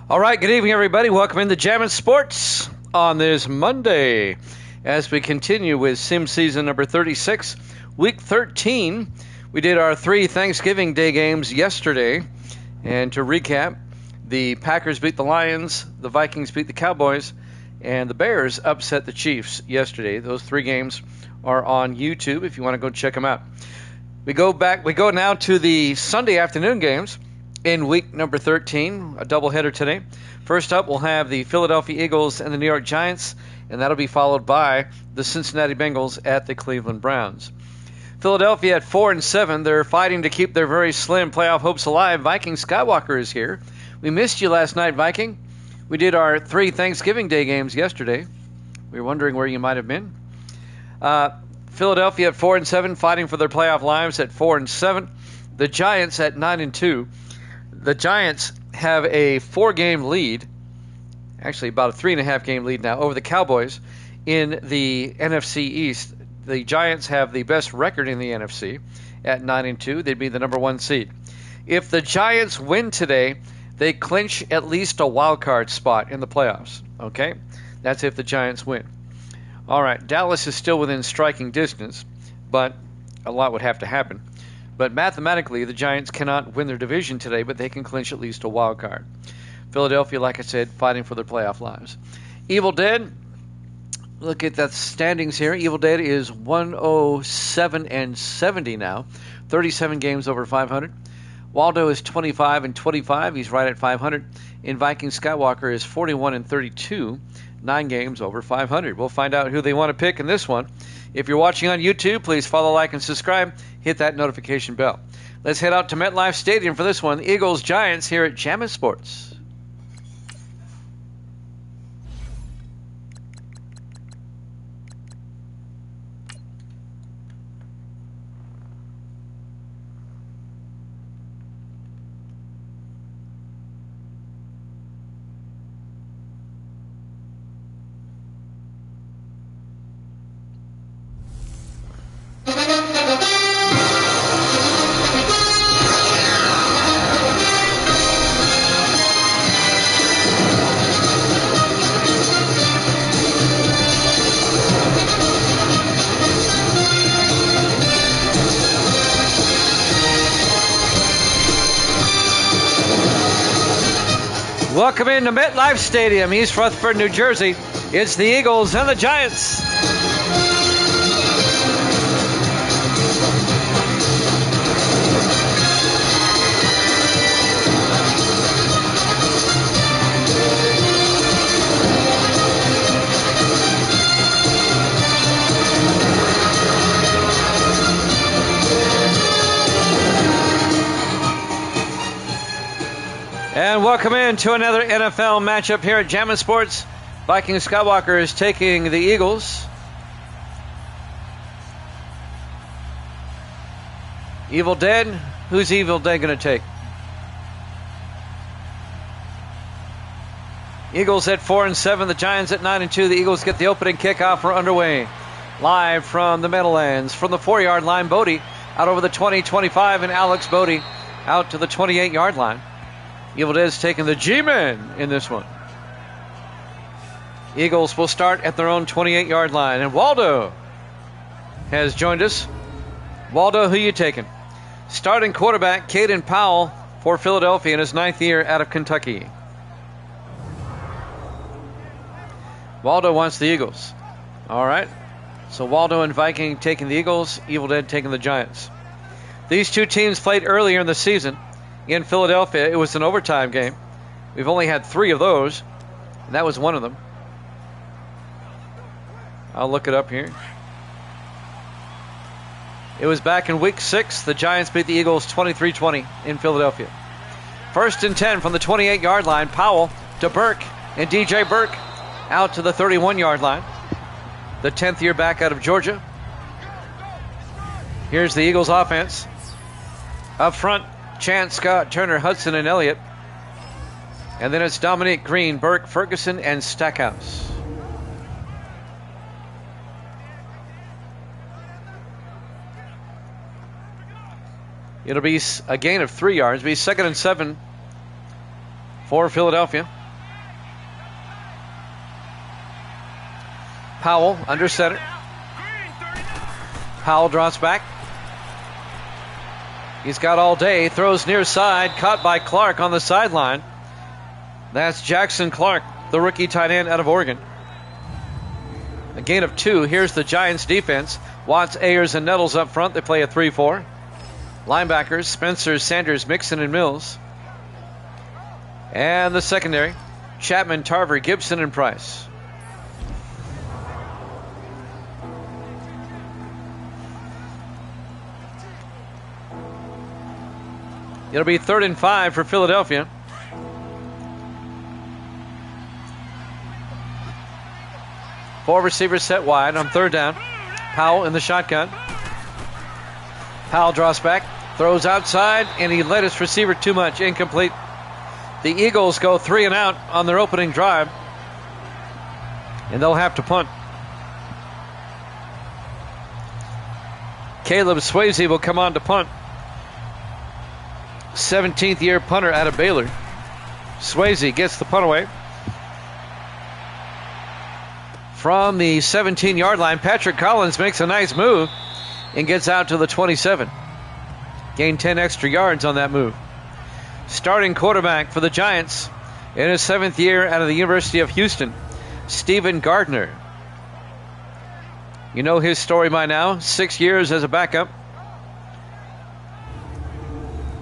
All right, good evening, everybody. Welcome into Jammin' Sports on this Monday as we continue with Sim Season number 36, Week 13. We did our 3 Thanksgiving Day games yesterday. And to recap, the Packers beat the Lions, the Vikings beat the Cowboys, and the Bears upset the Chiefs yesterday. Those 3 games are on YouTube if you want to go check them out. We go now to the Sunday afternoon games in week number 13, a doubleheader today. First up, we'll have the Philadelphia Eagles and the New York Giants, and that'll be followed by the Cincinnati Bengals at the Cleveland Browns. Philadelphia at 4-7. They're fighting to keep their very slim playoff hopes alive. Viking Skywalker is here. We missed you last night, Viking. We did our 3 Thanksgiving Day games yesterday. We were wondering where you might have been. Philadelphia at 4-7, fighting for their playoff lives at 4-7. The Giants at 9-2. The Giants have a 4-game lead, actually about a 3.5-game lead now, over the Cowboys in the NFC East. The Giants have the best record in the NFC at 9-2. They'd be the number 1 seed. If the Giants win today, they clinch at least a wild card spot in the playoffs. Okay? That's if the Giants win. All right, Dallas is still within striking distance, but a lot would have to happen. But mathematically, the Giants cannot win their division today, but they can clinch at least a wild card. Philadelphia, like I said, fighting for their playoff lives. Evil Dead, look at the standings here. Evil Dead is 107-70 now, 37 games over 500. Waldo is 25-25. He's right at 500. And Viking Skywalker is 41-32, 9 games over 500. We'll find out who they want to pick in this one. If you're watching on YouTube, please follow, like, and subscribe. Hit that notification bell. Let's head out to MetLife Stadium for this one. Eagles-Giants here at Jammin' Sports. Welcome into MetLife Stadium, East Rutherford, New Jersey. It's the Eagles and the Giants. And welcome in to another NFL matchup here at Jammin' Sports. Viking Skywalker is taking the Eagles. Evil Dead, who's Evil Dead going to take? Eagles at 4-7, the Giants at 9-2. The Eagles get the opening kickoff. We're underway. Live from the Meadowlands, from the 4-yard line, Bodie out over the 20-25, and Alex Bodie out to the 28-yard line. Evil Dead's taking the G-Men in this one. Eagles will start at their own 28-yard line. And Waldo has joined us. Waldo, who you taking? Starting quarterback, Caden Powell for Philadelphia in his 9th year out of Kentucky. Waldo wants the Eagles. All right. So Waldo and Viking taking the Eagles. Evil Dead taking the Giants. These 2 teams played earlier in the season. In Philadelphia, it was an overtime game. We've only had 3 of those, and that was one of them. I'll look it up here. It was back in week 6. The Giants beat the Eagles 23-20 in Philadelphia. 1st and 10 from the 28-yard line. Powell to Burke, and DJ Burke out to the 31-yard line. The 10th year back out of Georgia. Here's the Eagles offense. Up front, Chance, Scott, Turner, Hudson, and Elliott. And then it's Dominique Green, Burke, Ferguson, and Stackhouse. It'll be a gain of 3 yards. It'll be 2nd and 7 for Philadelphia. Powell under center. Powell drops back. He's got all day. Throws near side. Caught by Clark on the sideline. That's Jackson Clark, the rookie tight end out of Oregon. A gain of 2. Here's the Giants defense. Watts, Ayers, and Nettles up front. They play a 3-4. Linebackers, Spencer, Sanders, Mixon, and Mills. And the secondary, Chapman, Tarver, Gibson, and Price. It'll be 3rd and 5 for Philadelphia. Four receivers set wide on 3rd down. Powell in the shotgun. Powell draws back, throws outside, and he led his receiver too much. Incomplete. The Eagles go 3 and out on their opening drive, and they'll have to punt. Caleb Swayze will come on to punt. 17th year punter out of Baylor. Swayze gets the punt away. From the 17-yard line, Patrick Collins makes a nice move and gets out to the 27. Gained 10 extra yards on that move. Starting quarterback for the Giants in his 7th year out of the University of Houston, Stephen Gardner. You know his story by now. 6 years as a backup.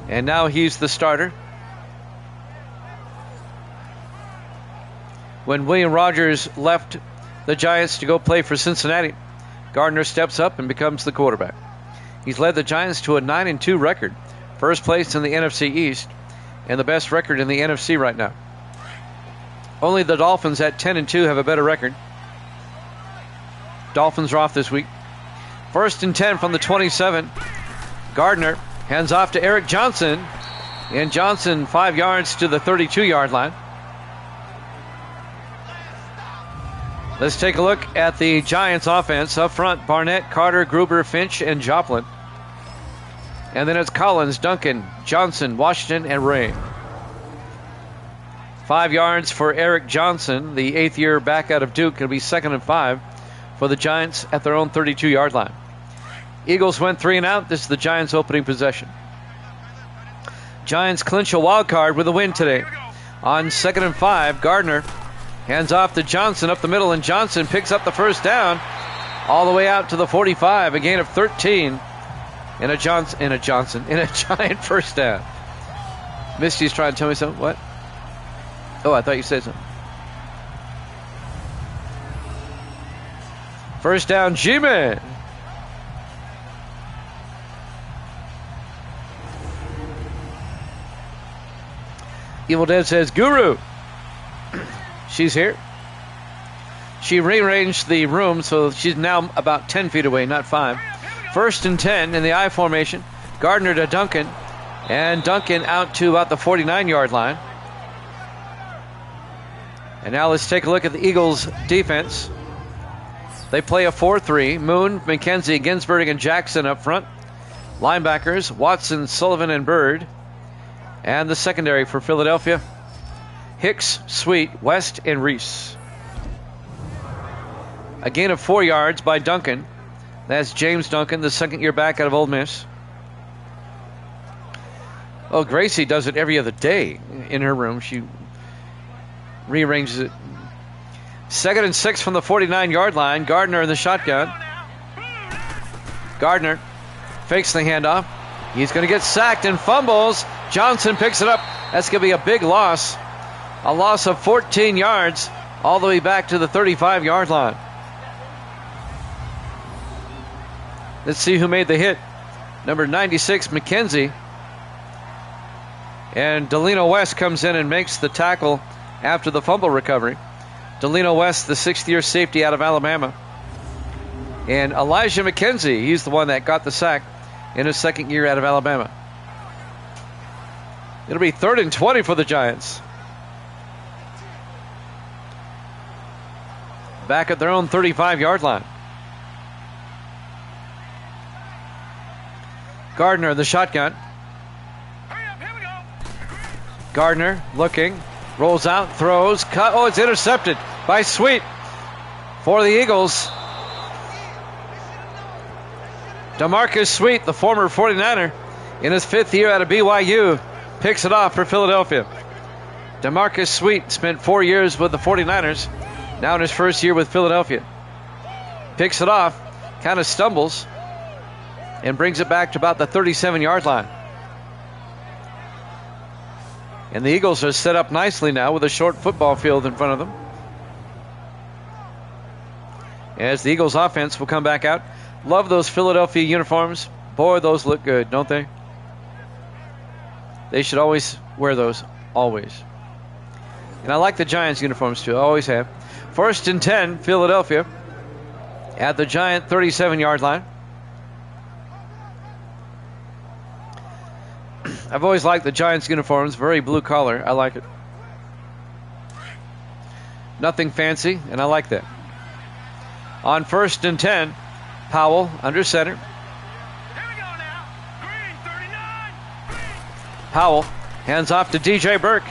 And now he's the starter. When William Rogers left the Giants to go play for Cincinnati, Gardner steps up and becomes the quarterback. He's led the Giants to a 9-2 record. First place in the NFC East and the best record in the NFC right now. Only the Dolphins at 10-2 have a better record. Dolphins are off this week. 1st and 10 from the 27. Gardner hands off to Eric Johnson. And Johnson 5 yards to the 32-yard line. Let's take a look at the Giants offense. Up front, Barnett, Carter, Gruber, Finch, and Joplin. And then it's Collins, Duncan, Johnson, Washington, and Ray. 5 yards for Eric Johnson, the 8th year back out of Duke. It'll be 2nd and 5 for the Giants at their own 32-yard line. Eagles went 3 and out. This is the Giants' opening possession. Giants clinch a wild card with a win today. On 2nd and 5, Gardner hands off to Johnson up the middle, and Johnson picks up the first down all the way out to the 45. A gain of 13 in a Giant first down. Misty's trying to tell me something. What? Oh, I thought you said something. First down, G-Man. Evil Dead says, Guru. She's here. She rearranged the room, so she's now about 10 feet away, not 5. 1st and 10 in the I formation. Gardner to Duncan. And Duncan out to about the 49-yard line. And now let's take a look at the Eagles' defense. They play a 4-3. Moon, McKenzie, Ginsburg, and Jackson up front. Linebackers, Watson, Sullivan, and Bird. And the secondary for Philadelphia, Hicks, Sweet, West, and Reese. A gain of 4 yards by Duncan. That's James Duncan, the 2nd year back out of Ole Miss. Oh, Gracie does it every other day in her room. She rearranges it. 2nd and 6 from the 49-yard line. Gardner in the shotgun. Gardner fakes the handoff. He's going to get sacked and fumbles. Johnson picks it up. That's going to be a big loss. A loss of 14 yards all the way back to the 35-yard line. Let's see who made the hit. Number 96, McKenzie. And Delino West comes in and makes the tackle after the fumble recovery. Delino West, the 6th-year safety out of Alabama. And Elijah McKenzie, he's the one that got the sack in his 2nd year out of Alabama. It'll be 3rd and 20 for the Giants. Back at their own 35-yard line. Gardner in the shotgun. Gardner looking, rolls out, throws, cut. Oh, it's intercepted by Sweet. For the Eagles, DeMarcus Sweet, the former 49er, in his 5th year out of BYU, picks it off for Philadelphia. DeMarcus Sweet spent 4 years with the 49ers, now in his 1st year with Philadelphia. Picks it off, kind of stumbles, and brings it back to about the 37-yard line. And the Eagles are set up nicely now with a short football field in front of them. As the Eagles offense will come back out. Love those Philadelphia uniforms. Boy, those look good, don't they? They should always wear those, always. And I like the Giants uniforms too, I always have. 1st and 10, Philadelphia at the Giant 37-yard line. I've always liked the Giants uniforms, very blue collar. I like it. Nothing fancy, and I like that. On 1st and 10, Powell under center. Here we go now. Green 39. Powell hands off to DJ Burke.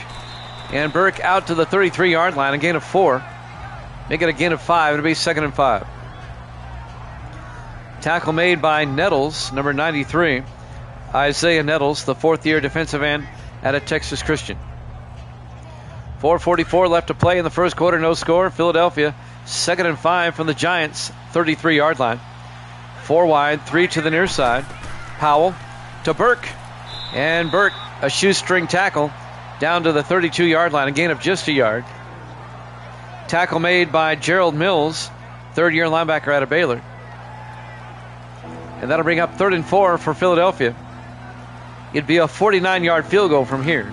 And Burke out to the 33-yard line, a gain of 4. Make it a gain of 5. It'll be 2nd and 5. Tackle made by Nettles, number 93. Isaiah Nettles, the 4th-year defensive end out of Texas Christian. 4:44 left to play in the first quarter, no score. Philadelphia, 2nd and 5 from the Giants' 33-yard line. 4 wide, 3 to the near side. Powell to Burke. And Burke, a shoestring tackle down to the 32-yard line, a gain of just a yard. Tackle made by Gerald Mills, 3rd-year linebacker out of Baylor. And that'll bring up 3rd and 4 for Philadelphia. It'd be a 49-yard field goal from here.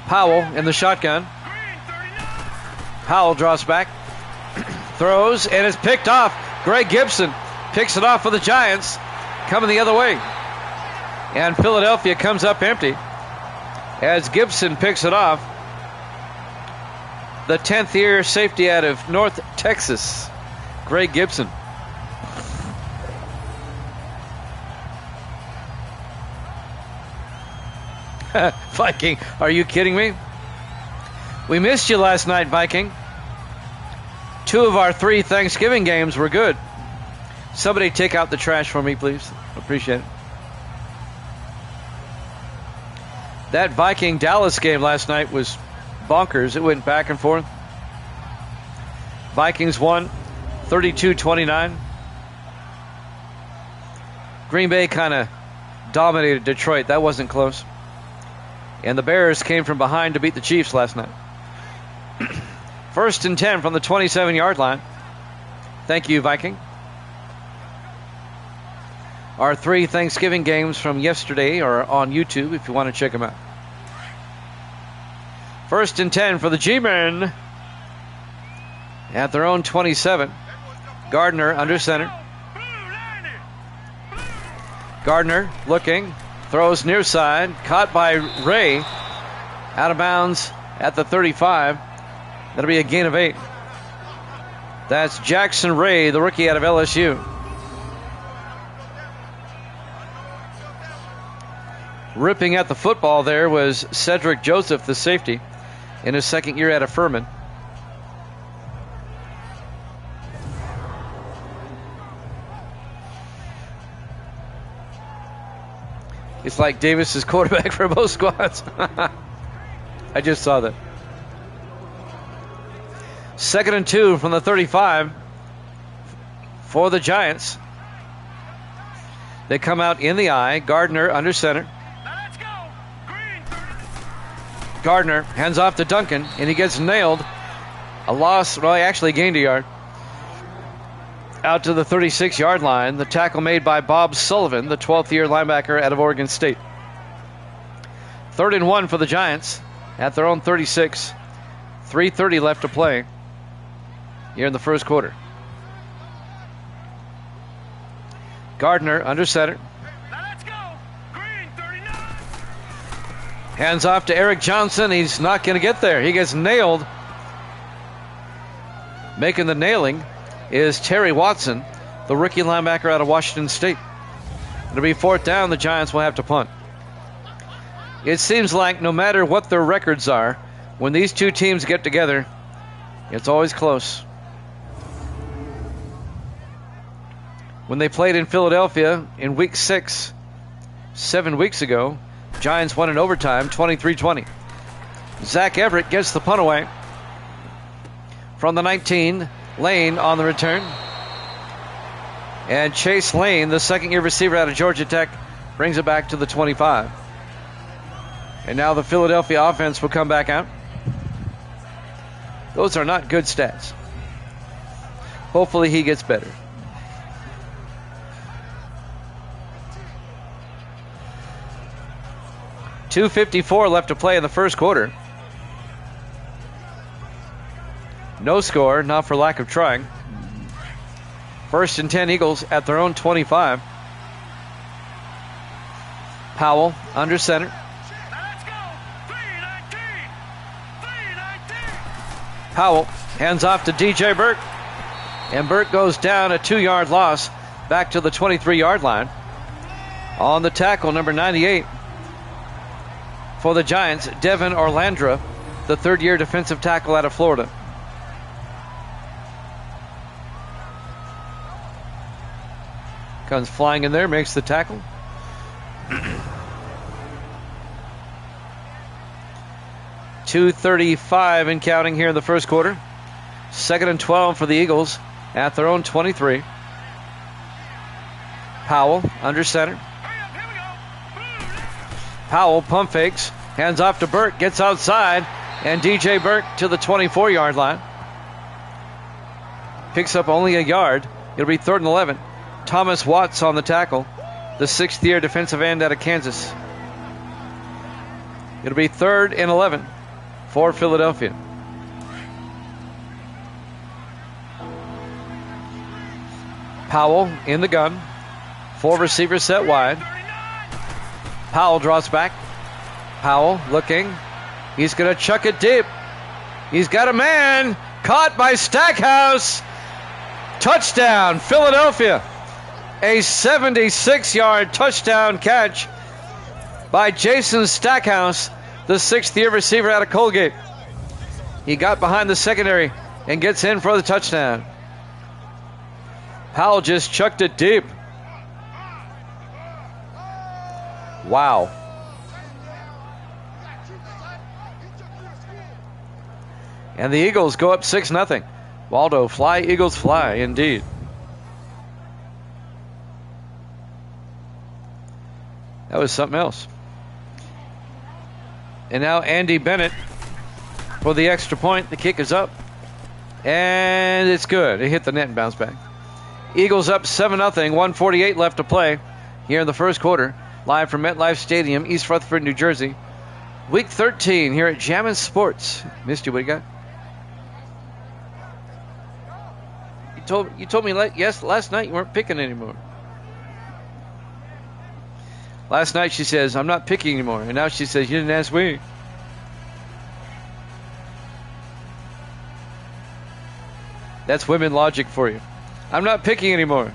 Powell in the shotgun. Powell draws back, throws, and is picked off. Greg Gibson picks it off for the Giants, coming the other way. And Philadelphia comes up empty as Gibson picks it off. The 10th-year safety out of North Texas, Greg Gibson. Viking, are you kidding me? We missed you last night, Viking. 2 of our 3 Thanksgiving games were good. Somebody take out the trash for me, please. Appreciate it. That Viking-Dallas game last night was bonkers. It went back and forth. Vikings won 32-29. Green Bay kind of dominated Detroit. That wasn't close. And the Bears came from behind to beat the Chiefs last night. 1st and 10 from the 27-yard line. Thank you, Viking. Our 3 Thanksgiving games from yesterday are on YouTube if you want to check them out. 1st and 10 for the G-Men at their own 27. Gardner under center. Gardner looking, throws near side, caught by Ray, out of bounds at the 35. That'll be a gain of 8. That's Jackson Ray, the rookie out of LSU. Ripping at the football there was Cedric Joseph, the safety, in his 2nd year out of Furman. It's like Davis is quarterback for both squads. I just saw that. 2nd and 2 from the 35 for the Giants. They come out in the eye. Gardner under center. Gardner hands off to Duncan, and he gets nailed. A loss, well, he actually gained a yard. Out to the 36-yard line. The tackle made by Bob Sullivan, the 12th-year linebacker out of Oregon State. 3rd and 1 for the Giants at their own 36. 3:30 left to play here in the first quarter. Gardner under center. Hands off to Eric Johnson. He's not going to get there. He gets nailed. Making the nailing is Terry Watson, the rookie linebacker out of Washington State. It'll be 4th down. The Giants will have to punt. It seems like no matter what their records are, when these two teams get together, it's always close. When they played in Philadelphia in week 6, 7 weeks ago, Giants won in overtime, 23-20. Zach Everett gets the punt away. From the 19, Lane on the return. And Chase Lane, the second-year receiver out of Georgia Tech, brings it back to the 25. And now the Philadelphia offense will come back out. Those are not good stats. Hopefully he gets better. .254 left to play in the first quarter. No score, not for lack of trying. 1st and 10 Eagles at their own 25. Powell under center. Let's go. 319. 319. Powell hands off to DJ Burke. And Burke goes down, a 2-yard loss back to the 23-yard line. On the tackle, number 98 for the Giants, Devin Orlandra, the third-year defensive tackle out of Florida. Comes flying in there, makes the tackle. .235 and counting here in the first quarter. 2nd and 12 for the Eagles at their own 23. Powell under center. Powell pump fakes, hands off to Burke, gets outside, and DJ Burke to the 24-yard line. Picks up only a yard. It'll be 3rd and 11. Thomas Watts on the tackle, the 6th-year defensive end out of Kansas. It'll be 3rd and 11 for Philadelphia. Powell in the gun. 4 receivers set wide. Powell draws back. Powell looking. He's going to chuck it deep. He's got a man. Caught by Stackhouse. Touchdown, Philadelphia. A 76-yard touchdown catch by Jason Stackhouse, the 6th-year receiver out of Colgate. He got behind the secondary and gets in for the touchdown. Powell just chucked it deep. Wow. And the Eagles go up 6-0. Waldo, fly, Eagles, fly, indeed. That was something else. And now Andy Bennett for the extra point. The kick is up. And it's good. It hit the net and bounced back. Eagles up 7-0. 1:48 left to play here in the first quarter. Live from MetLife Stadium, East Rutherford, New Jersey. Week 13 here at Jammin' Sports. Missed you. What do you got? You told me last night you weren't picking anymore. Last night she says, I'm not picking anymore. And now she says, you didn't ask me. That's women logic for you. I'm not picking anymore.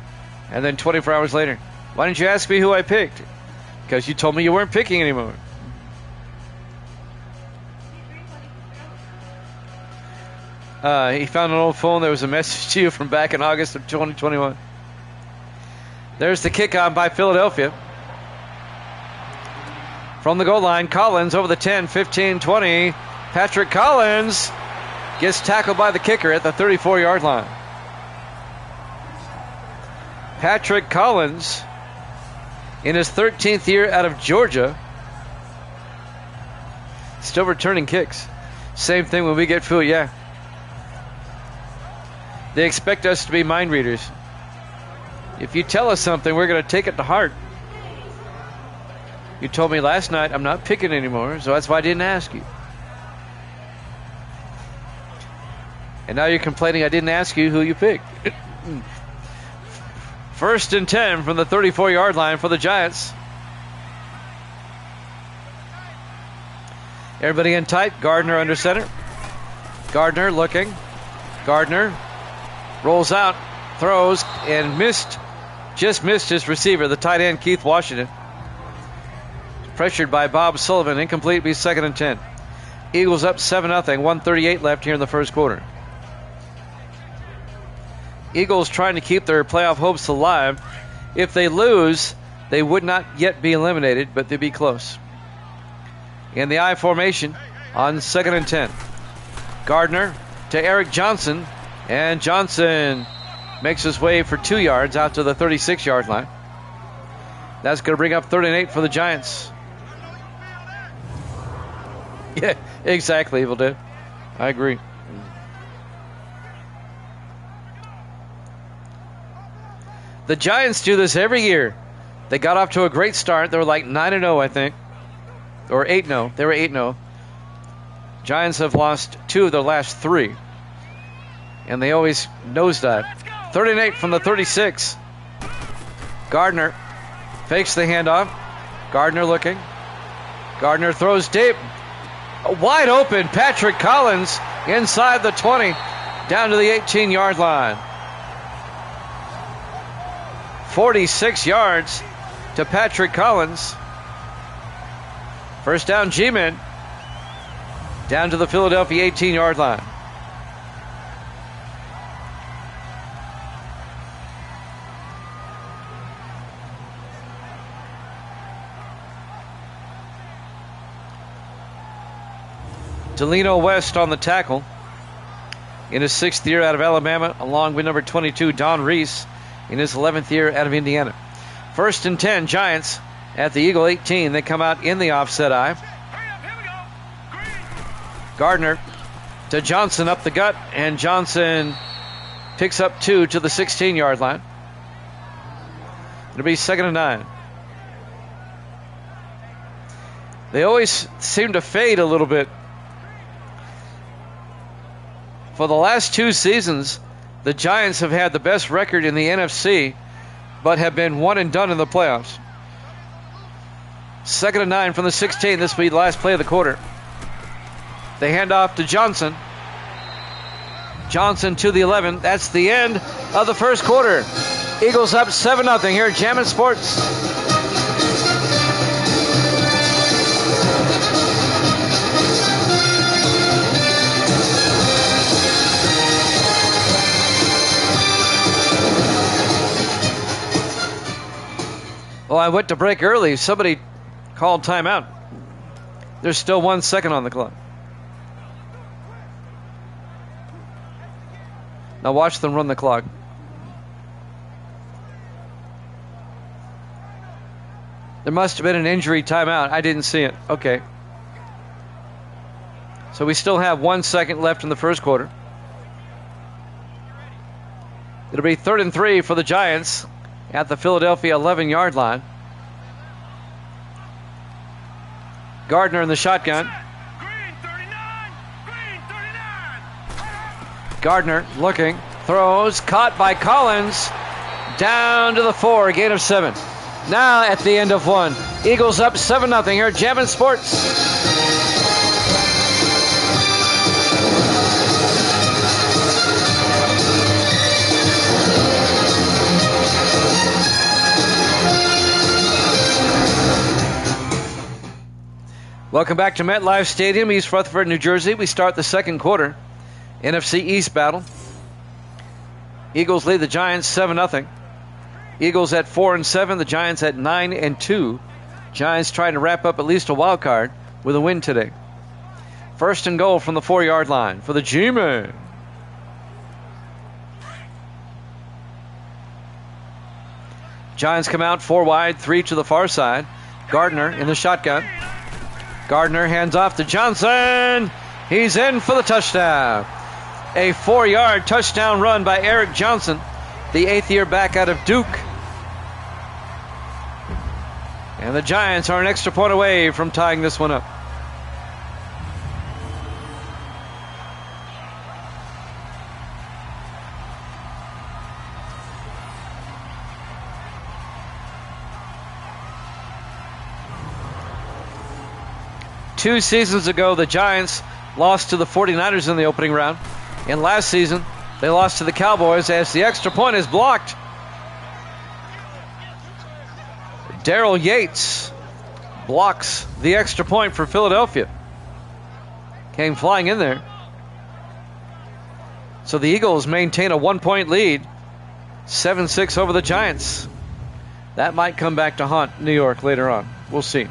And then 24 hours later, why didn't you ask me who I picked? Because you told me you weren't picking anymore. He found an old phone. There was a message to you from back in August of 2021. There's the kick on by Philadelphia. From the goal line, Collins over the 10, 15, 20. Patrick Collins gets tackled by the kicker at the 34-yard line. Patrick Collins, in his 13th year out of Georgia, still returning kicks. Same thing when we get food, yeah. They expect us to be mind readers. If you tell us something, we're going to take it to heart. You told me last night I'm not picking anymore, so that's why I didn't ask you. And now you're complaining I didn't ask you who you picked. 1st and 10 from the 34-yard line for the Giants. Everybody in tight. Gardner under center. Gardner looking. Gardner rolls out, throws, and just missed his receiver, the tight end Keith Washington. Pressured by Bob Sullivan. Incomplete, be 2nd and 10. Eagles up 7-0. 1:38 left here in the first quarter. Eagles trying to keep their playoff hopes alive. If they lose, they would not yet be eliminated, but they'd be close. In the I formation on 2nd and 10. Gardner to Eric Johnson, and Johnson makes his way for 2 yards out to the 36-yard line. That's going to bring up 3rd and 8 for the Giants. Yeah, exactly, Evil Dead. I agree. The Giants do this every year. They got off to a great start. They were like 9-0, I think. Or 8-0. They were 8-0. Giants have lost 2 of their last 3. And they always nosedive. 3rd and 8 from the 36. Gardner fakes the handoff. Gardner looking. Gardner throws deep. Wide open. Patrick Collins inside the 20. Down to the 18-yard line. 46 yards to Patrick Collins. First down, G-Men. Down to the Philadelphia 18-yard line. Delino West on the tackle. In his 6th year out of Alabama, along with number 22, Don Reese, in his 11th year out of Indiana. 1st and 10, Giants at the Eagle 18. They come out in the offset eye. Gardner to Johnson up the gut, and Johnson picks up 2 to the 16-yard line. It'll be 2nd and 9. They always seem to fade a little bit. For the last 2 seasons, the Giants have had the best record in the NFC, but have been one and done in the playoffs. 2nd and 9 from the 16. This will be the last play of the quarter. They hand off to Johnson. Johnson to the 11. That's the end of the first quarter. Eagles up 7-0 here at Jammin' Sports. Well, I went to break early. Somebody called timeout. There's still 1 second on the clock. Now watch them run the clock. There must have been an injury timeout. I didn't see it. Okay. So we still have 1 second left in the first quarter. It'll be 3rd and 3 for the Giants at the Philadelphia 11-yard line. Gardner in the shotgun. Green 39. Green 39. Gardner looking, throws, caught by Collins, down to the 4, a gain of 7. Now at the end of 1, Eagles up 7-0 here at Jammin' Sports. Welcome back to MetLife Stadium, East Rutherford, New Jersey. We start the second quarter. NFC East battle. Eagles lead the Giants 7-0. Eagles at 4-7, the Giants at 9-2. Giants trying to wrap up at least a wild card with a win today. 1st and goal from the 4-yard line for the G-Men. Giants come out 4 wide, 3 to the far side. Gardner in the shotgun. Gardner hands off to Johnson. He's in for the touchdown. A 4-yard touchdown run by Eric Johnson, the 8th year back out of Duke. And the Giants are an extra point away from tying this one up. Two seasons ago, the Giants lost to the 49ers in the opening round. And last season, they lost to the Cowboys as the extra point is blocked. Daryl Yates blocks the extra point for Philadelphia. Came flying in there. So the Eagles maintain a 1-point lead, 7-6 over the Giants. That might come back to haunt New York later on. We'll see.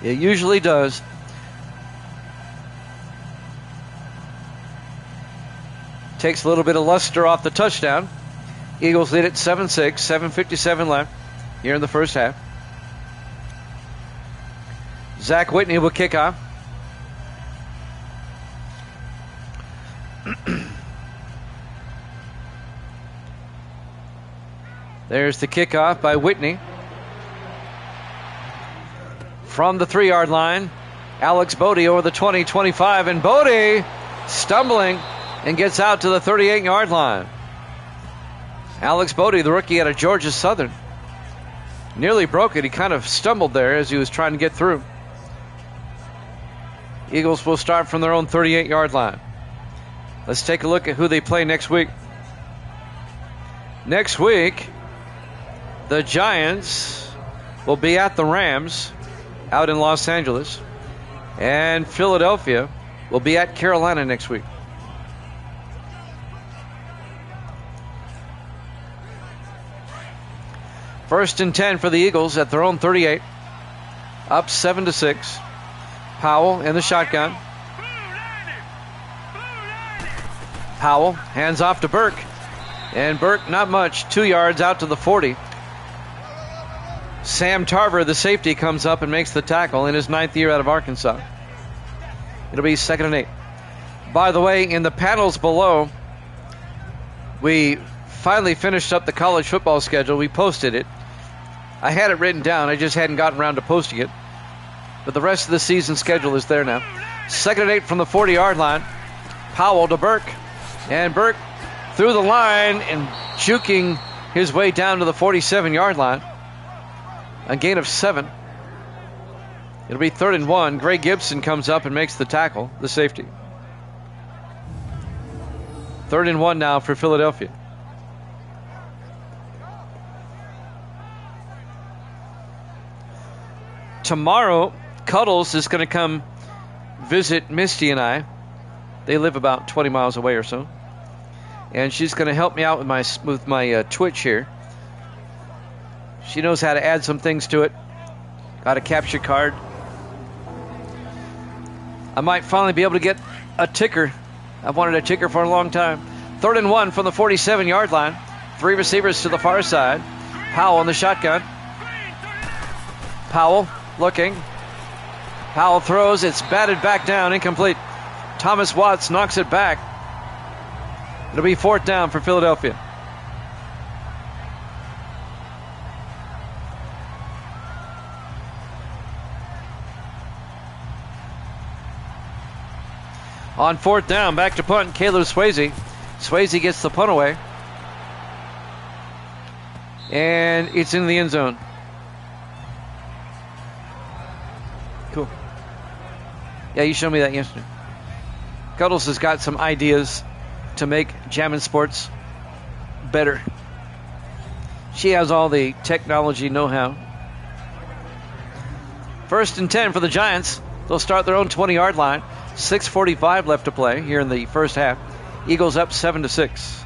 It usually does. Takes a little bit of luster off the touchdown. Eagles lead at 7-6, 7:57 left here in the first half. Zach Whitney will kick off. There's the kickoff by Whitney. From the 3-yard line, Alex Bodie over the 20, 25, and Bodie stumbling and gets out to the 38-yard line. Alex Bodie, the rookie out of Georgia Southern, nearly broke it. He kind of stumbled there as he was trying to get through. Eagles will start from their own 38-yard line. Let's take a look at who they play next week. Next week, the Giants will be at the Rams out in Los Angeles, and Philadelphia will be at Carolina next week. First and 10 for the Eagles at their own 38. Up 7-6. Powell in the shotgun. Powell hands off to Burke. And Burke, not much, 2 yards out to the 40. Sam Tarver, the safety, comes up and makes the tackle in his 9th year out of Arkansas. It'll be 2nd and 8. By the way, in the panels below, we finally finished up the college football schedule. We posted it. I had it written down. I just hadn't gotten around to posting it. But the rest of the season schedule is there now. 2nd and 8 from the 40-yard line. Powell to Burke. And Burke through the line and juking his way down to the 47-yard line. A gain of 7. It'll be 3rd and 1. Greg Gibson comes up and makes the tackle, the safety. 3rd and 1 now for Philadelphia. Tomorrow, Cuddles is going to come visit Misty and I. They live about 20 miles away or so. And she's going to help me out with my Twitch here. She knows how to add some things to it. Got a capture card. I might finally be able to get a ticker. I've wanted a ticker for a long time. 3rd and 1 from the 47-yard line. 3 receivers to the far side. Powell in the shotgun. Powell looking. Powell throws. It's batted back down. Incomplete. Thomas Watts knocks it back. It'll be 4th down for Philadelphia. On 4th down, back to punt, Caleb Swayze. Swayze gets the punt away. And it's in the end zone. Cool. Yeah, you showed me that yesterday. Cuddles has got some ideas to make Jammin' Sports better. She has all the technology know-how. 1st and 10 for the Giants. They'll start their own 20-yard line. 6:45 left to play here in the first half. Eagles up 7-6.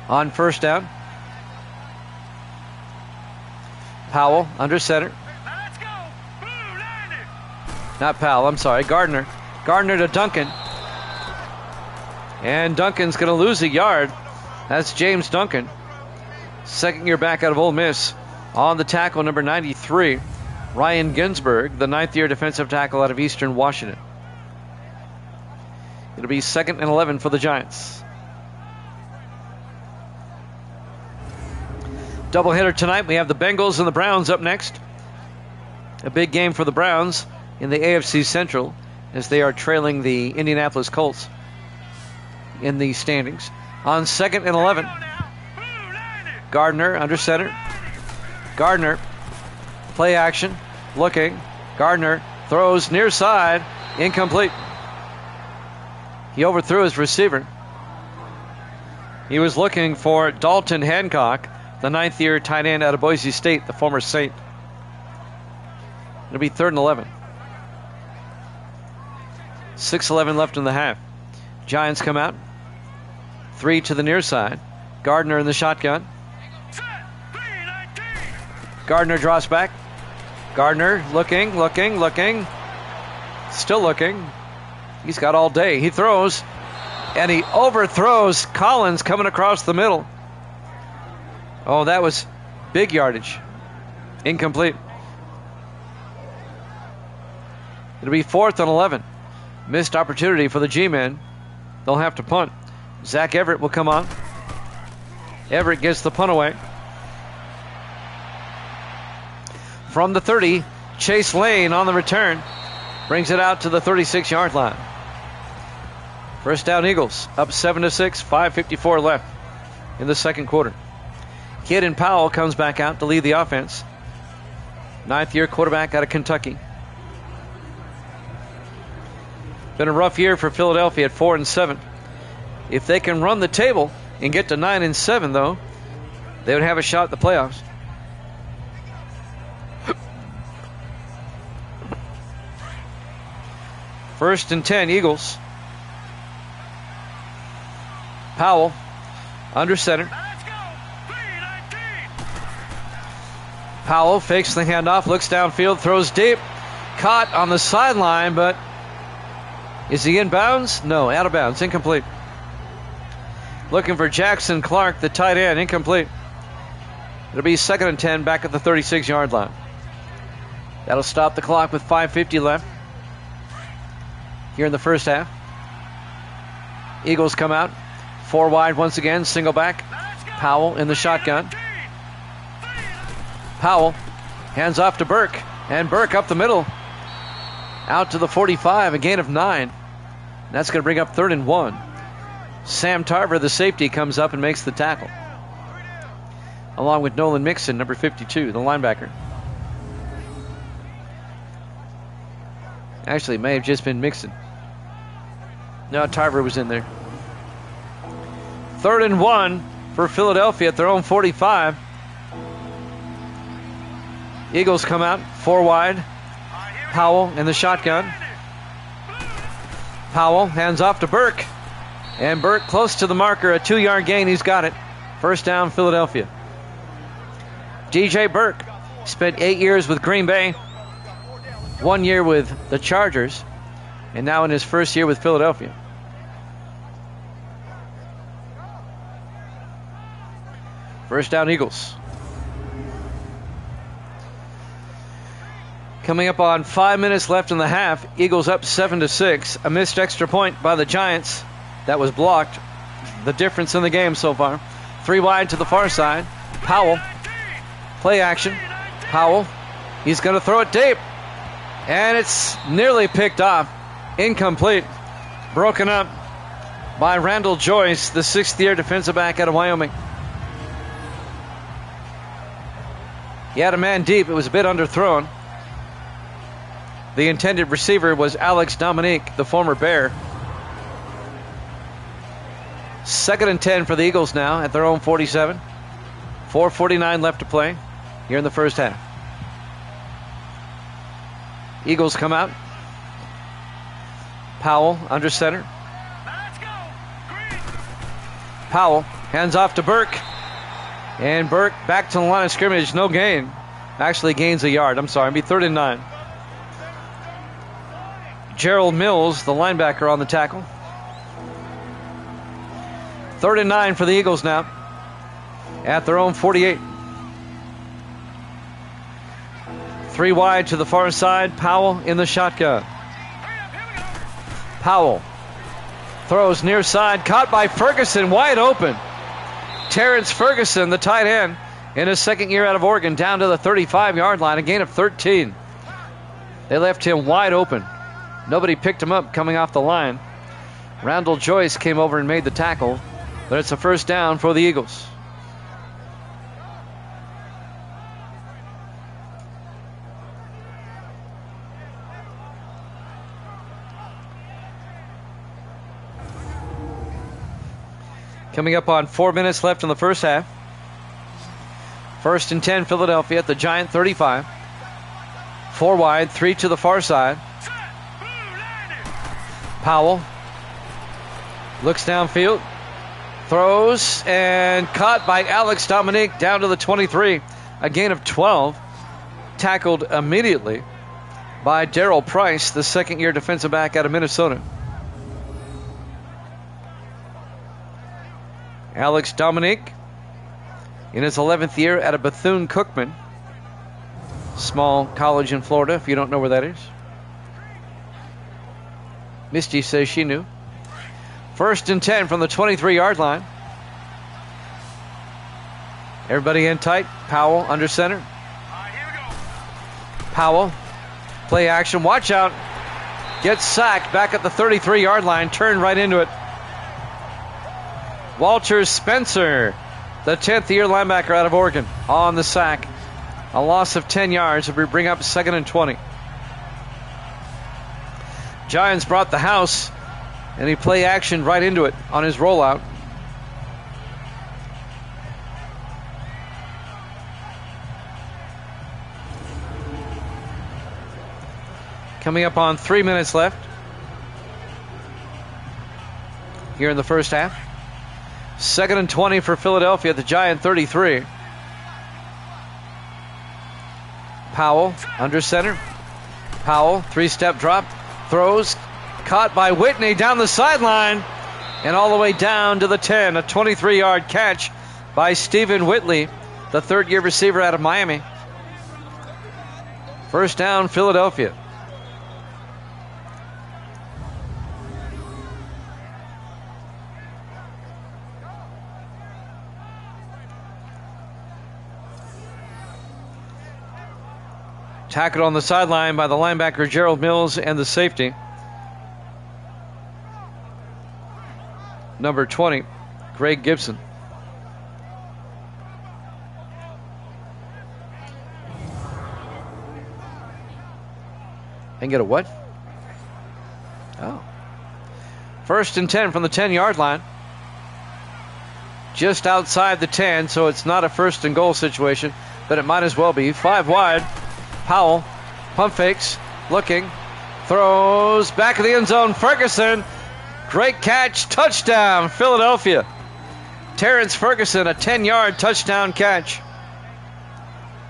On 1st down, Powell under center. Let's go. Blue landed. Not Powell, I'm sorry, Gardner. Gardner to Duncan. And Duncan's going to lose a yard. That's James Duncan. 2nd year back out of Ole Miss. On the tackle, number 93, Ryan Ginsberg, the 9th year defensive tackle out of Eastern Washington. It'll be 2nd and 11 for the Giants. Doubleheader tonight. We have the Bengals and the Browns up next. A big game for the Browns in the AFC Central as they are trailing the Indianapolis Colts in the standings. On 2nd and 11, Gardner under center. Gardner, play action, looking. Gardner throws near side, incomplete. He overthrew his receiver. He was looking for Dalton Hancock, the 9th-year tight end out of Boise State, the former Saint. It'll be 3rd and 11. 6:11 left in the half. Giants come out. 3 to the near side. Gardner in the shotgun. Gardner draws back. Gardner looking. Still looking. He's got all day. He throws, and he overthrows Collins coming across the middle. Oh, that was big yardage. Incomplete. It'll be 4th and 11. Missed opportunity for the G-men. They'll have to punt. Zach Everett will come on. Everett gets the punt away. From the 30, Chase Lane on the return. Brings it out to the 36-yard line. First down, Eagles. Up 7-6, 5:54 left in the second quarter. Caden Powell comes back out to lead the offense. 9th-year quarterback out of Kentucky. Been a rough year for Philadelphia at 4-7. If they can run the table and get to 9-7, though, they would have a shot at the playoffs. First and 10, Eagles. Powell under center. Powell fakes the handoff, looks downfield, throws deep. Caught on the sideline, but is he in bounds? No, out of bounds, incomplete. Looking for Jackson Clark, the tight end, incomplete. It'll be 2nd and 10 back at the 36-yard line. That'll stop the clock with 5:50 left here in the first half. Eagles come out. 4 wide once again, single back. Powell in the shotgun. Powell hands off to Burke, and Burke up the middle. Out to the 45, a gain of 9. That's going to bring up 3rd and 1. Sam Tarver, the safety, comes up and makes the tackle, along with Nolan Mixon, number 52, the linebacker. Actually, it may have just been Mixon. No, Tarver was in there. 3rd and 1 for Philadelphia at their own 45. Eagles come out, 4 wide. Powell in the shotgun. Powell hands off to Burke. And Burke close to the marker, a 2-yard gain. He's got it. First down, Philadelphia. DJ Burke spent 8 years with Green Bay, 1 year with the Chargers, and now in his first year with Philadelphia. First down, Eagles. Coming up on 5 minutes left in the half. Eagles up 7-6. A missed extra point by the Giants. That was blocked. The difference in the game so far. 3 wide to the far side. Powell. Play action. Powell. He's going to throw it deep. And it's nearly picked off. Incomplete. Broken up by Randall Joyce, the 6th-year defensive back out of Wyoming. He had a man deep. It was a bit underthrown. The intended receiver was Alex Dominique, the former Bear. 2nd and 10 for the Eagles now at their own 47. 4:49 left to play here in the first half. Eagles come out. Powell under center. Powell hands off to Burke. And Burke back to the line of scrimmage. No gain. Actually gains a yard. I'm sorry. It'll be 3rd and 9. Gerald Mills, the linebacker, on the tackle. 3rd and 9 for the Eagles now at their own 48. 3 wide to the far side. Powell in the shotgun. Powell throws near side. Caught by Ferguson, wide open. Terrence Ferguson, the tight end, in his 2nd year out of Oregon, down to the 35-yard line. A gain of 13. They left him wide open. Nobody picked him up coming off the line. Randall Joyce came over and made the tackle, but it's a first down for the Eagles. Coming up on 4 minutes left in the first half. 1st and 10, Philadelphia at the Giant 35. 4 wide, 3 to the far side. Powell looks downfield, throws, and caught by Alex Dominique down to the 23. A gain of 12. Tackled immediately by Darrell Price, the second-year defensive back out of Minnesota. Alex Dominique in his 11th year at a Bethune-Cookman, small college in Florida, if you don't know where that is. Misty says she knew. 1st and 10 from the 23-yard line. Everybody in tight. Powell under center. Powell, play action, watch out. Gets sacked back at the 33-yard line, turned right into it. Walter Spencer, the 10th-year linebacker out of Oregon, on the sack. A loss of 10 yards as we bring up 2nd and 20. Giants brought the house, and he play action right into it on his rollout. Coming up on 3 minutes left here in the first half. 2nd and 20 for Philadelphia at the Giant 33. Powell under center. Powell, 3-step drop, throws, caught by Whitney down the sideline and all the way down to the 10. A 23-yard catch by Stephen Whitley, the 3rd-year receiver out of Miami. First down, Philadelphia. Tackled on the sideline by the linebacker Gerald Mills and the safety, number 20, Greg Gibson. And get a what? Oh. 1st and 10 from the 10-yard line. Just outside the 10, so it's not a 1st and goal situation, but it might as well be. 5 wide. Powell, pump fakes, looking, throws, back of the end zone, Ferguson, great catch, touchdown, Philadelphia. Terrence Ferguson, a 10-yard touchdown catch.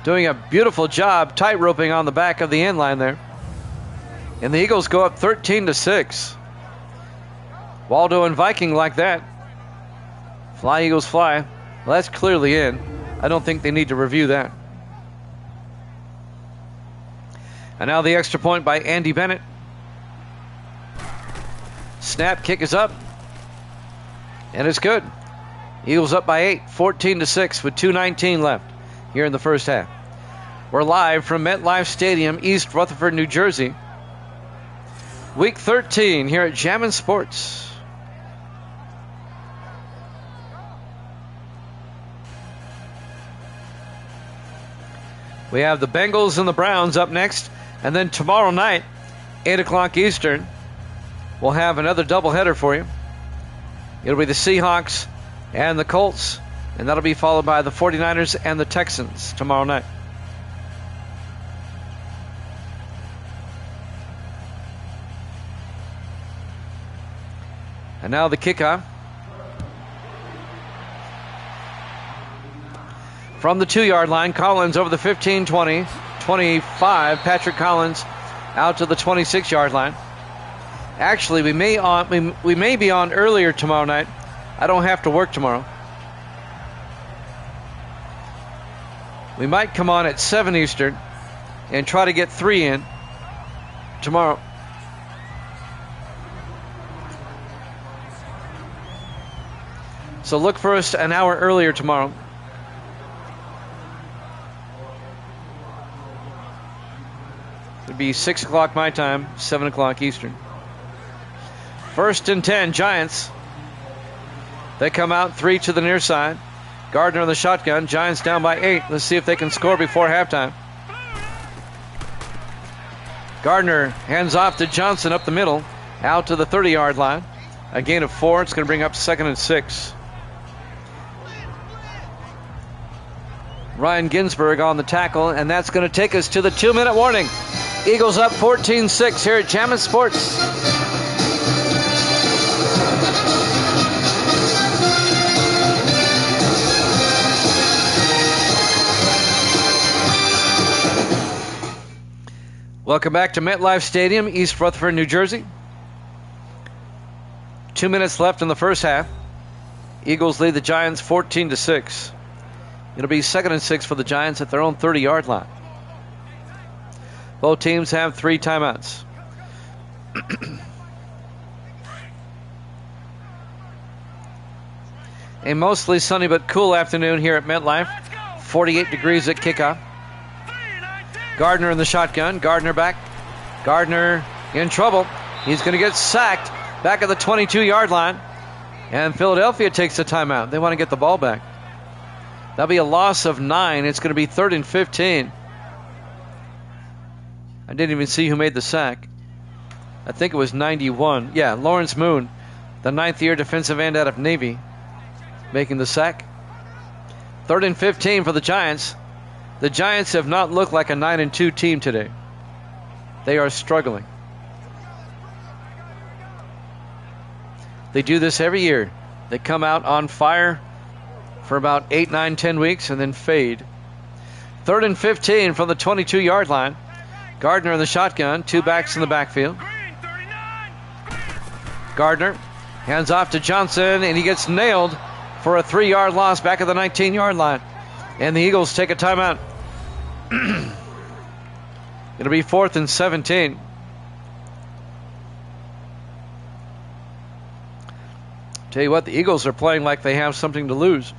Doing a beautiful job tight roping on the back of the end line there. And the Eagles go up 13-6. Waldo and Viking like that. Fly, Eagles, fly. Well, that's clearly in. I don't think they need to review that. And now the extra point by Andy Bennett. Snap, kick is up. And it's good. Eagles up by 8, 14-6 with 2:19 left here in the first half. We're live from MetLife Stadium, East Rutherford, New Jersey. Week 13 here at Jammin' Sports. We have the Bengals and the Browns up next. And then tomorrow night, 8 o'clock Eastern, we'll have another doubleheader for you. It'll be the Seahawks and the Colts, and that'll be followed by the 49ers and the Texans tomorrow night. And now the kickoff. From the 2-yard line, Collins over the 15, 20, 25. Patrick Collins out to the 26-yard line. Actually, we may be on earlier tomorrow night. I don't have to work tomorrow. We might come on at 7 Eastern and try to get 3 in tomorrow. So look for us an hour earlier tomorrow. It'd be 6 o'clock my time, 7 o'clock Eastern. 1st and 10, Giants. They come out 3 to the near side. Gardner on the shotgun. Giants down by 8. Let's see if they can score before halftime. Gardner hands off to Johnson up the middle, out to the 30-yard line. A gain of 4. It's going to bring up 2nd and 6. Ryan Ginsberg on the tackle, and that's going to take us to the 2-minute warning. Eagles up 14-6 here at Jammin' Sports. Welcome back to MetLife Stadium, East Rutherford, New Jersey. 2 minutes left in the first half. Eagles lead the Giants 14-6. It'll be 2nd and 6 for the Giants at their own 30-yard line. Both teams have 3 timeouts. A mostly sunny but cool afternoon here at MetLife. 48 degrees at kickoff. Gardner in the shotgun. Gardner back. Gardner in trouble. He's going to get sacked back at the 22-yard line. And Philadelphia takes the timeout. They want to get the ball back. That'll be a loss of 9. It's going to be 3rd and 15. I didn't even see who made the sack. I think it was 91. Yeah, Lawrence Moon, the 9th-year defensive end out of Navy, making the sack. 3rd and 15 for the Giants. The Giants have not looked like a 9-2 team today. They are struggling. They do this every year. They come out on fire for about 8, 9, 10 weeks and then fade. 3rd and 15 from the 22-yard line. Gardner in the shotgun. 2 backs in the backfield. Gardner hands off to Johnson, and he gets nailed for a 3-yard loss back at the 19-yard line. And the Eagles take a timeout. It'll be 4th and 17. Tell you what, the Eagles are playing like they have something to lose.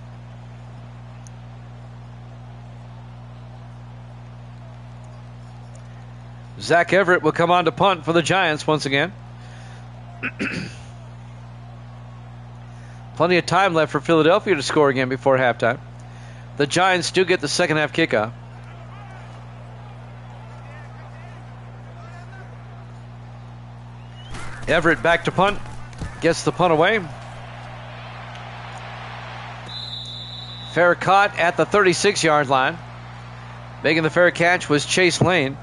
Zach Everett will come on to punt for the Giants once again. Plenty of time left for Philadelphia to score again before halftime. The Giants do get the second half kickoff. Everett back to punt. Gets the punt away. Fair caught at the 36-yard line. Making the fair catch was Chase Lane.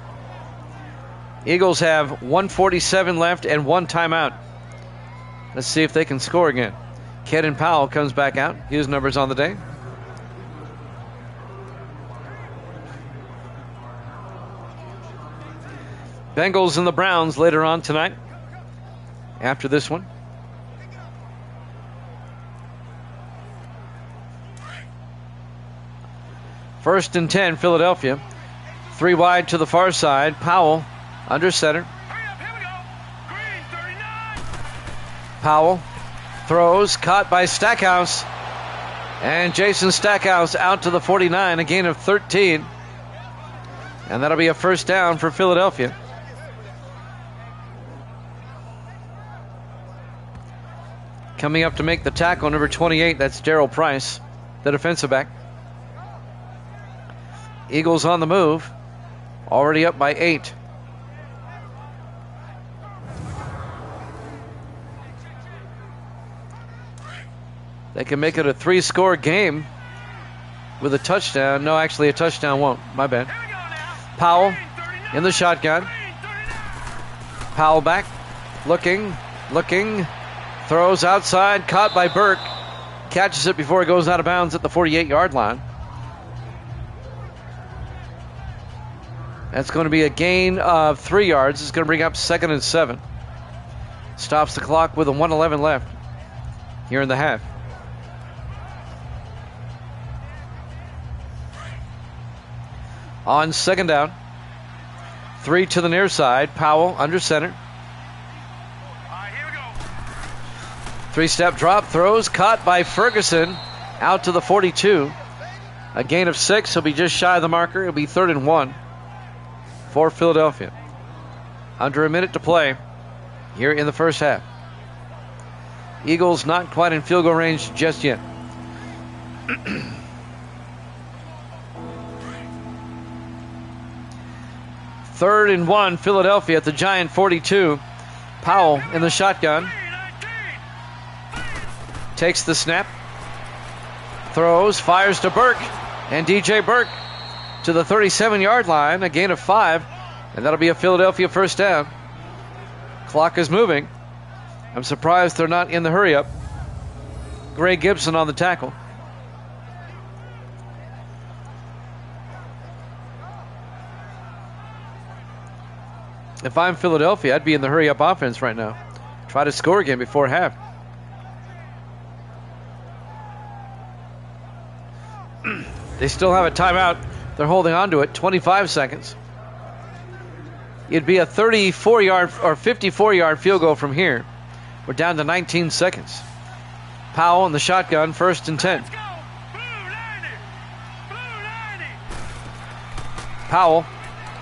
Eagles have 1:47 left and 1 timeout. Let's see if they can score again. Kenan Powell comes back out. His numbers on the day. Bengals and the Browns later on tonight. After this one. First and 10, Philadelphia. 3 wide to the far side. Powell under center. Powell throws, caught by Stackhouse. And Jason Stackhouse out to the 49, a gain of 13. And that'll be a first down for Philadelphia. Coming up to make the tackle, number 28, that's Darrell Price, the defensive back. Eagles on the move, already up by 8. They can make it a 3-score game with a touchdown. No, actually a touchdown won't. My bad. Powell in the shotgun. Powell back, looking, throws outside, caught by Burke. Catches it before it goes out of bounds at the 48-yard line. That's going to be a gain of 3 yards. It's going to bring up 2nd and 7. Stops the clock with a 1:11 left here in the half. On 2nd down, 3 to the near side. Powell under center. 3-step drop, throws, caught by Ferguson out to the 42. A gain of 6. He'll be just shy of the marker. It'll be 3rd and 1 for Philadelphia. Under a minute to play here in the first half. Eagles not quite in field goal range just yet. Third and 1, Philadelphia at the Giant 42. Powell in the shotgun. Takes the snap. Throws, fires to Burke. And DJ Burke to the 37-yard line, a gain of 5. And that'll be a Philadelphia first down. Clock is moving. I'm surprised they're not in the hurry up. Gray Gibson on the tackle. If I'm Philadelphia, I'd be in the hurry up offense right now. Try to score again before half. They still have a timeout. They're holding on to it. 25 seconds. It'd be a 34-yard or 54-yard field goal from here. We're down to 19 seconds. Powell in the shotgun, 1st and 10. Powell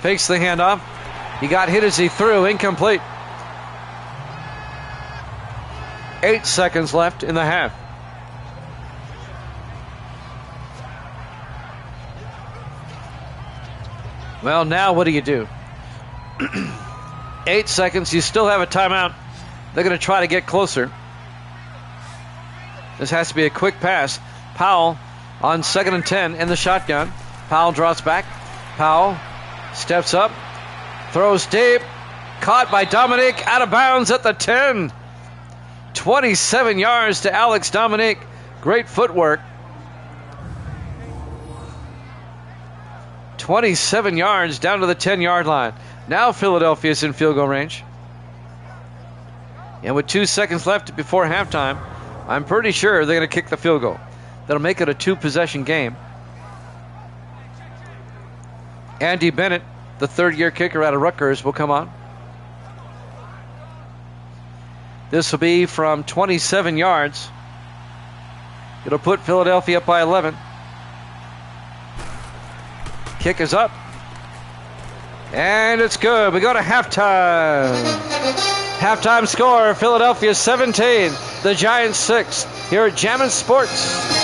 fakes the handoff. He got hit as he threw, incomplete. 8 seconds left in the half. Well, now what do? 8 seconds, you still have a timeout. They're going to try to get closer. This has to be a quick pass. Powell on 2nd and 10 in the shotgun. Powell drops back. Powell steps up, throws deep, caught by Dominique, out of bounds at the 10. 27 yards to Alex Dominique. Great footwork. 27 yards down to the 10-yard line. Now Philadelphia's in field goal range. And with 2 seconds left before halftime, I'm pretty sure they're going to kick the field goal. That'll make it a 2-possession game. Andy Bennett, the third-year kicker out of Rutgers, will come on. This will be from 27 yards. It'll put Philadelphia up by 11. Kick is up. And it's good. We go to halftime. Halftime score, Philadelphia 17, the Giants 6, here at Jammin' Sports.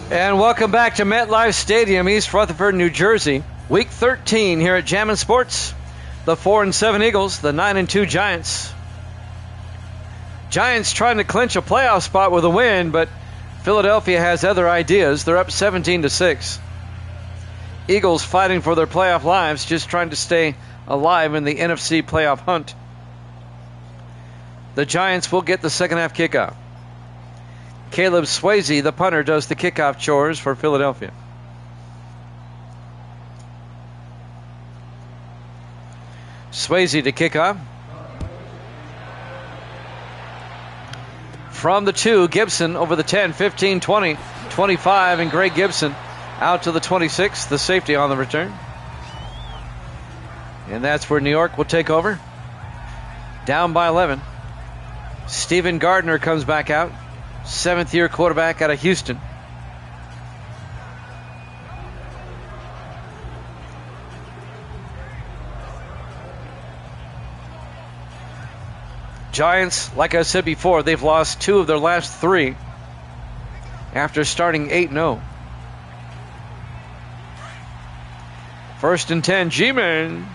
And welcome back to MetLife Stadium, East Rutherford, New Jersey. Week 13 here at Jammin' Sports. The 4-7 Eagles, the 9-2 Giants. Giants trying to clinch a playoff spot with a win, but Philadelphia has other ideas. They're up 17-6. Eagles fighting for their playoff lives, just trying to stay alive in the NFC playoff hunt. The Giants will get the second half kickoff. Caleb Swayze, the punter, does the kickoff chores for Philadelphia. Swayze to kick off. From the 2, Gibson over the 10, 15, 20, 25, and Greg Gibson out to the 26, the safety on the return. And that's where New York will take over. Down by 11. Stephen Gardner comes back out. 7th-year quarterback out of Houston. Giants, like I said before, they've lost 2 of their last 3 after starting 8-0. 1st and 10, G-Man.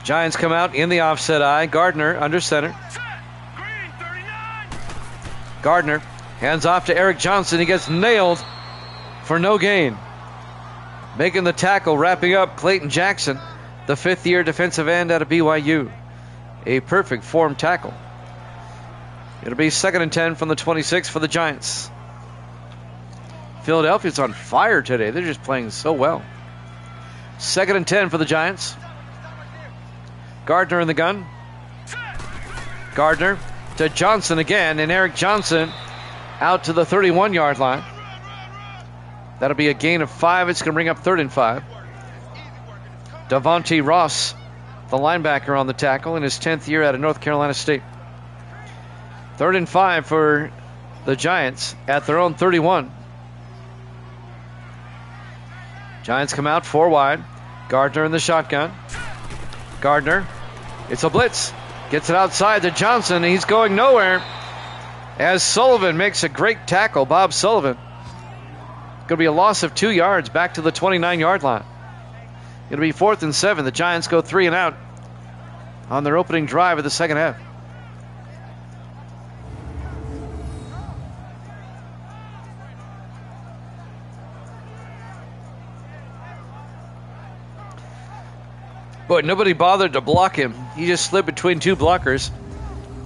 Giants come out in the offset eye. Gardner under center. Gardner hands off to Eric Johnson. He gets nailed for no gain. Making the tackle, wrapping up, Clayton Jackson, the 5th-year defensive end out of BYU. A perfect form tackle. It'll be 2nd and 10 from the 26 for the Giants. Philadelphia's on fire today. They're just playing so well. 2nd and 10 for the Giants. Gardner in the gun. Gardner to Johnson again, and Eric Johnson out to the 31-yard line. That'll be a gain of 5. It's going to bring up 3rd and 5. Devontae Ross the linebacker on the tackle in his 10th year out of North Carolina State. 3rd and 5 for the Giants at their own 31. Giants come out 4 wide. Gardner in the shotgun. Gardner, it's a blitz. Gets it outside to Johnson. He's going nowhere as Sullivan makes a great tackle. Bob Sullivan. Going to be a loss of 2 yards back to the 29-yard line. Going to be 4th and 7. The Giants go 3 and out on their opening drive of the second half. Boy, nobody bothered to block him. He just slid between 2 blockers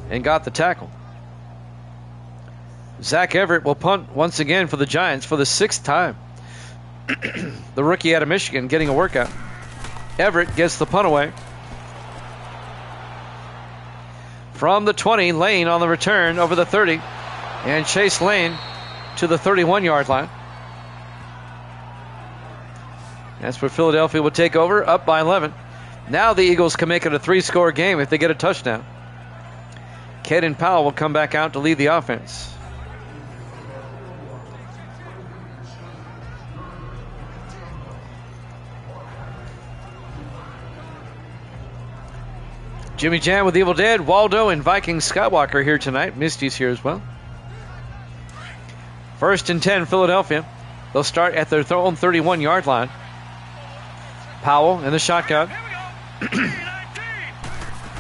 and got the tackle. Zach Everett will punt once again for the Giants for the 6th time. The rookie out of Michigan getting a workout. Everett gets the punt away. From the 20, Lane on the return over the 30. And Chase Lane to the 31-yard line. That's where Philadelphia will take over, up by 11. Now the Eagles can make it a 3-score game if they get a touchdown. Caden Powell will come back out to lead the offense. Jimmy Jam with Evil Dead, Waldo, and Viking Skywalker here tonight. Misty's here as well. 1st and 10, Philadelphia. They'll start at their own 31-yard line. Powell in the shotgun.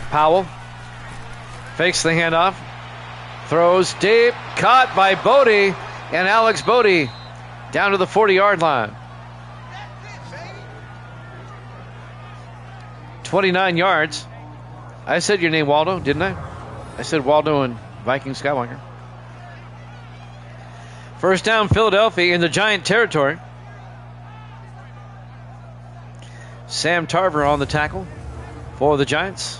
Powell fakes the handoff. Throws deep. Caught by Bodie. And Alex Bodie down to the 40-yard line. 29 yards. I said your name, Waldo, didn't I? I said Waldo and Viking Skywalker. 1st down, Philadelphia in the Giant territory. Sam Tarver on the tackle for the Giants.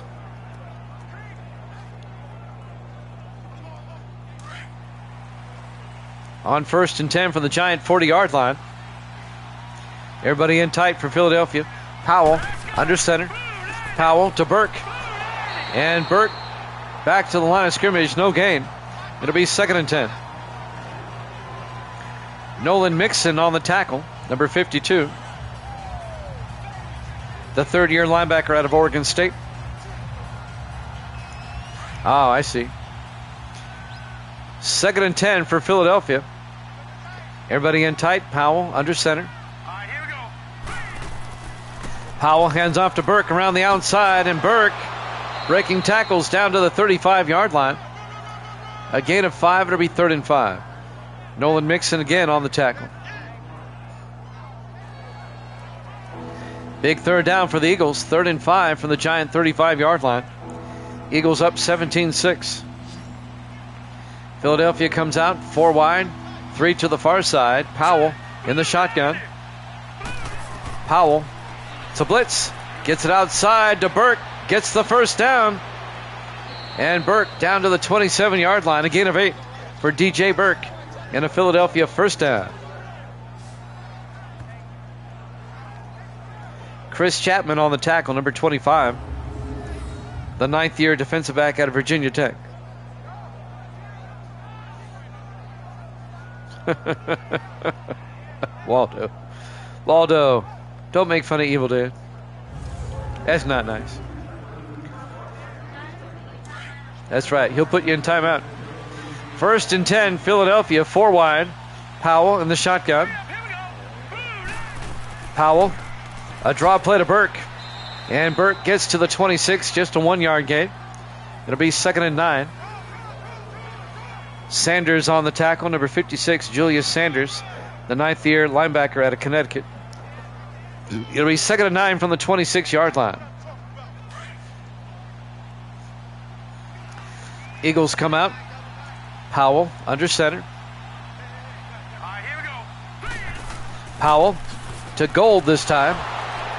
On 1st and 10 from the Giant 40-yard line. Everybody in tight for Philadelphia. Powell under center. Powell to Burke. And Burke back to the line of scrimmage. No gain. It'll be 2nd and 10. Nolan Mixon on the tackle. Number 52. The 3rd-year linebacker out of Oregon State. Oh, I see. 2nd and 10 for Philadelphia. Everybody in tight. Powell under center. All right, here we go. Powell hands off to Burke around the outside, and Burke breaking tackles down to the 35-yard line. A gain of 5. It'll be 3rd and 5. Nolan Mixon again on the tackle. Big 3rd down for the Eagles. 3rd and 5 from the Giant 35-yard line. Eagles up 17-6. Philadelphia comes out 4 wide, 3 to the far side. Powell in the shotgun. Powell, it's a blitz. Gets it outside to Burke. Gets the 1st down. And Burke down to the 27-yard line. A gain of 8 for DJ Burke. And a Philadelphia 1st down. Chris Chapman on the tackle, number 25. The 9th-year defensive back out of Virginia Tech. Waldo, don't make fun of Evil Dead. That's not nice. That's right. He'll put you in timeout. 1st and 10, Philadelphia, 4 wide. Powell in the shotgun. Powell, a draw play to Burke. And Burke gets to the 26, just a 1-yard gain. It'll be 2nd and 9. Sanders on the tackle, number 56, Julius Sanders, the 9th-year linebacker out of Connecticut. It'll be 2nd and 9 from the 26-yard line. Eagles come out. Powell under center. All right, here we go. Powell to Gold this time.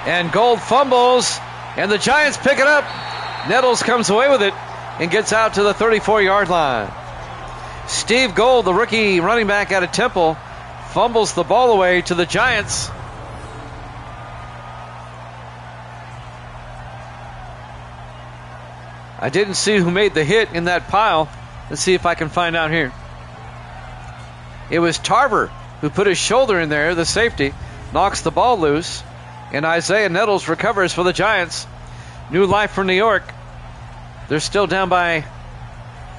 And Gold fumbles. And the Giants pick it up. Nettles comes away with it and gets out to the 34-yard line. Steve Gold, the rookie running back out of Temple, fumbles the ball away to the Giants. I didn't see who made the hit in that pile. Let's see if I can find out here. It was Tarver who put his shoulder in there, the safety, knocks the ball loose, and Isaiah Nettles recovers for the Giants. New life for New York. They're still down by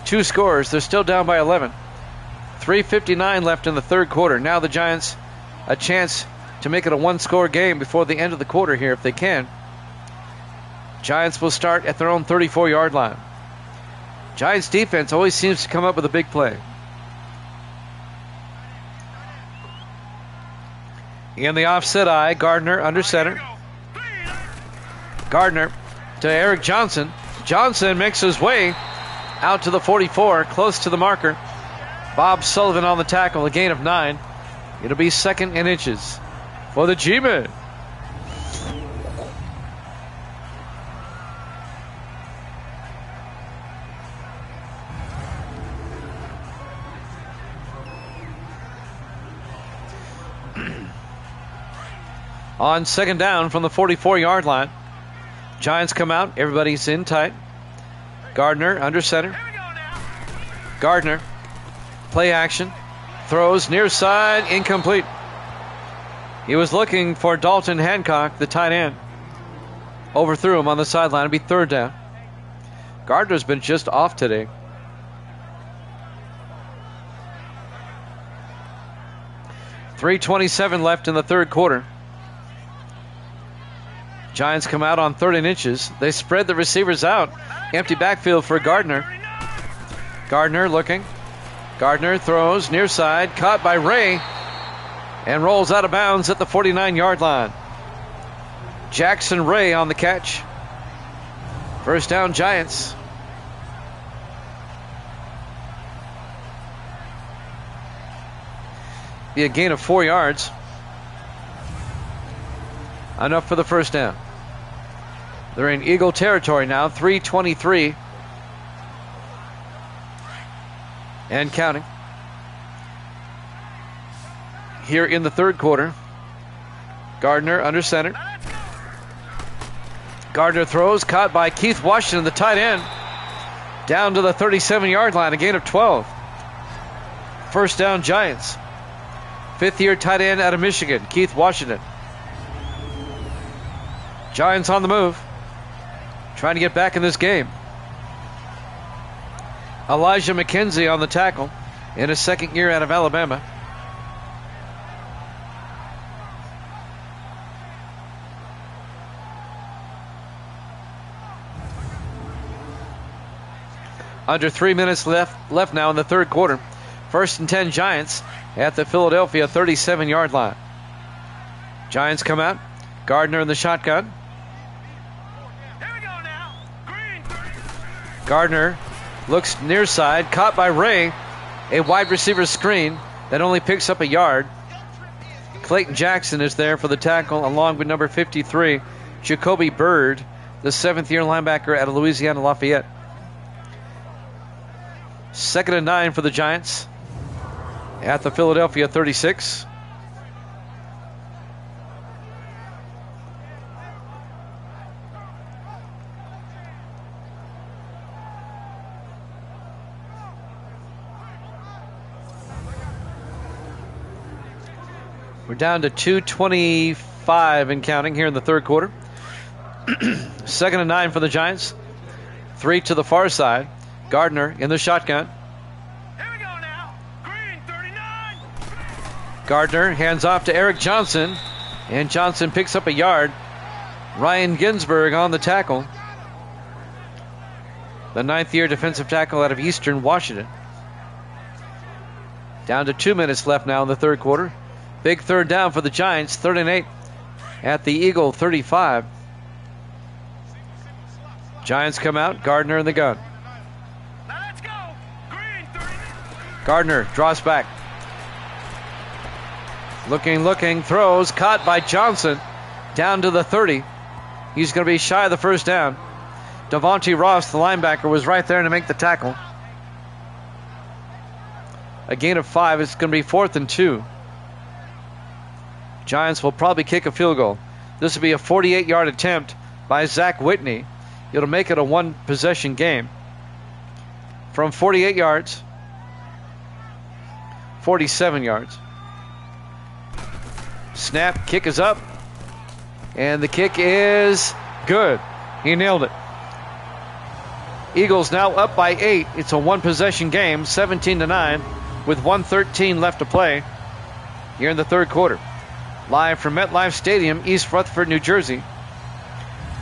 2 scores. They're still down by 11. 3:59 left in the third quarter. Now the Giants a chance to make it a 1-score game before the end of the quarter here if they can. Giants will start at their own 34-yard line. Giants defense always seems to come up with a big play. In the offset eye, Gardner under center. Gardner to Eric Johnson. Johnson makes his way out to the 44, close to the marker. Bob Sullivan on the tackle, a gain of 9. It'll be 2nd and inches for the G-Men. On 2nd down from the 44-yard line. Giants come out. Everybody's in tight. Gardner under center. Gardner. Play action. Throws near side. Incomplete. He was looking for Dalton Hancock, the tight end. Overthrew him on the sideline. It'll be 3rd down. Gardner's been just off today. .327 left in the third quarter. Giants come out on 3rd and inches. They spread the receivers out. Empty backfield for Gardner. Gardner looking. Gardner throws near side. Caught by Ray. And rolls out of bounds at the 49-yard line. Jackson Ray on the catch. 1st down Giants. Be a gain of 4 yards. Enough for the 1st down. They're in Eagle territory now. 3:23 and counting. Here in the third quarter. Gardner under center. Gardner throws, caught by Keith Washington, the tight end. Down to the 37-yard line, a gain of 12. 1st down Giants. 5th-year tight end out of Michigan, Keith Washington. Giants on the move, trying to get back in this game. Elijah McKenzie on the tackle in his 2nd year out of Alabama. Under 3 minutes left now in the third quarter. 1st and 10 Giants at the Philadelphia 37-yard line. Giants come out. Gardner in the shotgun. Gardner looks near side, caught by Ray. A wide receiver screen that only picks up a yard. Clayton Jackson is there for the tackle, along with number 53, Jacoby Bird, the 7th-year linebacker out of Louisiana Lafayette. 2nd and 9 for the Giants at the Philadelphia 36. We're down to 2:25 and counting here in the third quarter. 2nd and 9 for the Giants. 3 to the far side. Gardner in the shotgun. Here we go now. Green 39. Gardner hands off to Eric Johnson, and Johnson picks up a yard. Ryan Ginsberg on the tackle. The 9th-year defensive tackle out of Eastern Washington. Down to 2 minutes left now in the third quarter. Big 3rd down for the Giants, 3rd and 8 at the Eagle 35. Giants come out, Gardner in the gun. Now let's go. Green 39. Gardner draws back. Looking, throws, caught by Johnson, down to the 30. He's going to be shy of the 1st down. Devontae Ross, the linebacker, was right there to make the tackle. A gain of 5. It's going to be 4th and 2. Giants will probably kick a field goal. This will be a 48-yard attempt by Zach Whitney. It'll make it a one-possession game. From 48 yards, 47 yards. Snap, kick is up, and the kick is good. He nailed it. Eagles now up by 8. It's a one-possession game, 17-9, with 1:13 left to play here in the third quarter. Live from MetLife Stadium, East Rutherford, New Jersey.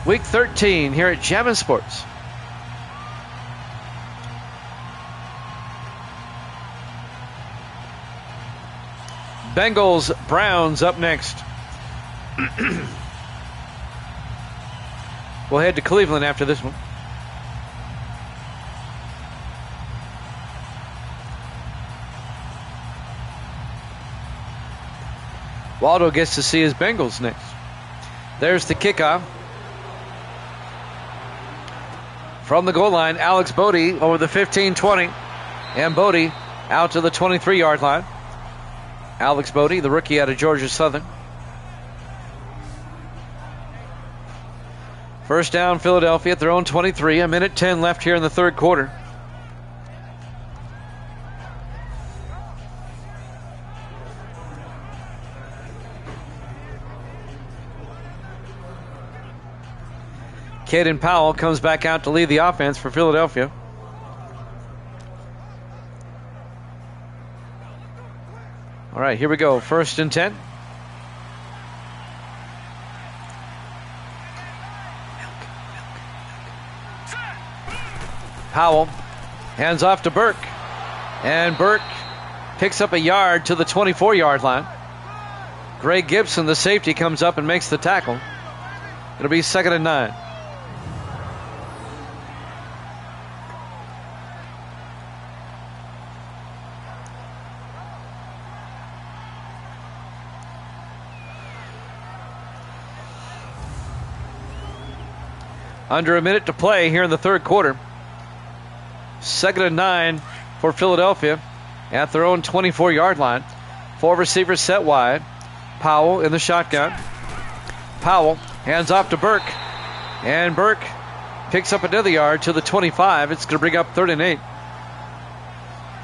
Week 13 here at Jammin' Sports. Bengals, Browns up next. We'll head to Cleveland after this one. Waldo gets to see his Bengals next. There's the kickoff. From the goal line, Alex Bodie over the 15-20. And Bodie out to the 23-yard line. Alex Bodie, the rookie out of Georgia Southern. First down, Philadelphia at their own 23. 1:10 left here in the third quarter. Caden Powell comes back out to lead the offense for Philadelphia. All right, here we go. 1st and 10. Powell hands off to Burke. And Burke picks up a yard to the 24-yard line. Greg Gibson, the safety, comes up and makes the tackle. It'll be 2nd and 9. Under a minute to play here in the third quarter. 2nd and 9 for Philadelphia at their own 24-yard line. 4 receivers set wide. Powell in the shotgun. Powell hands off to Burke. And Burke picks up another yard to the 25. It's going to bring up 3rd and 8.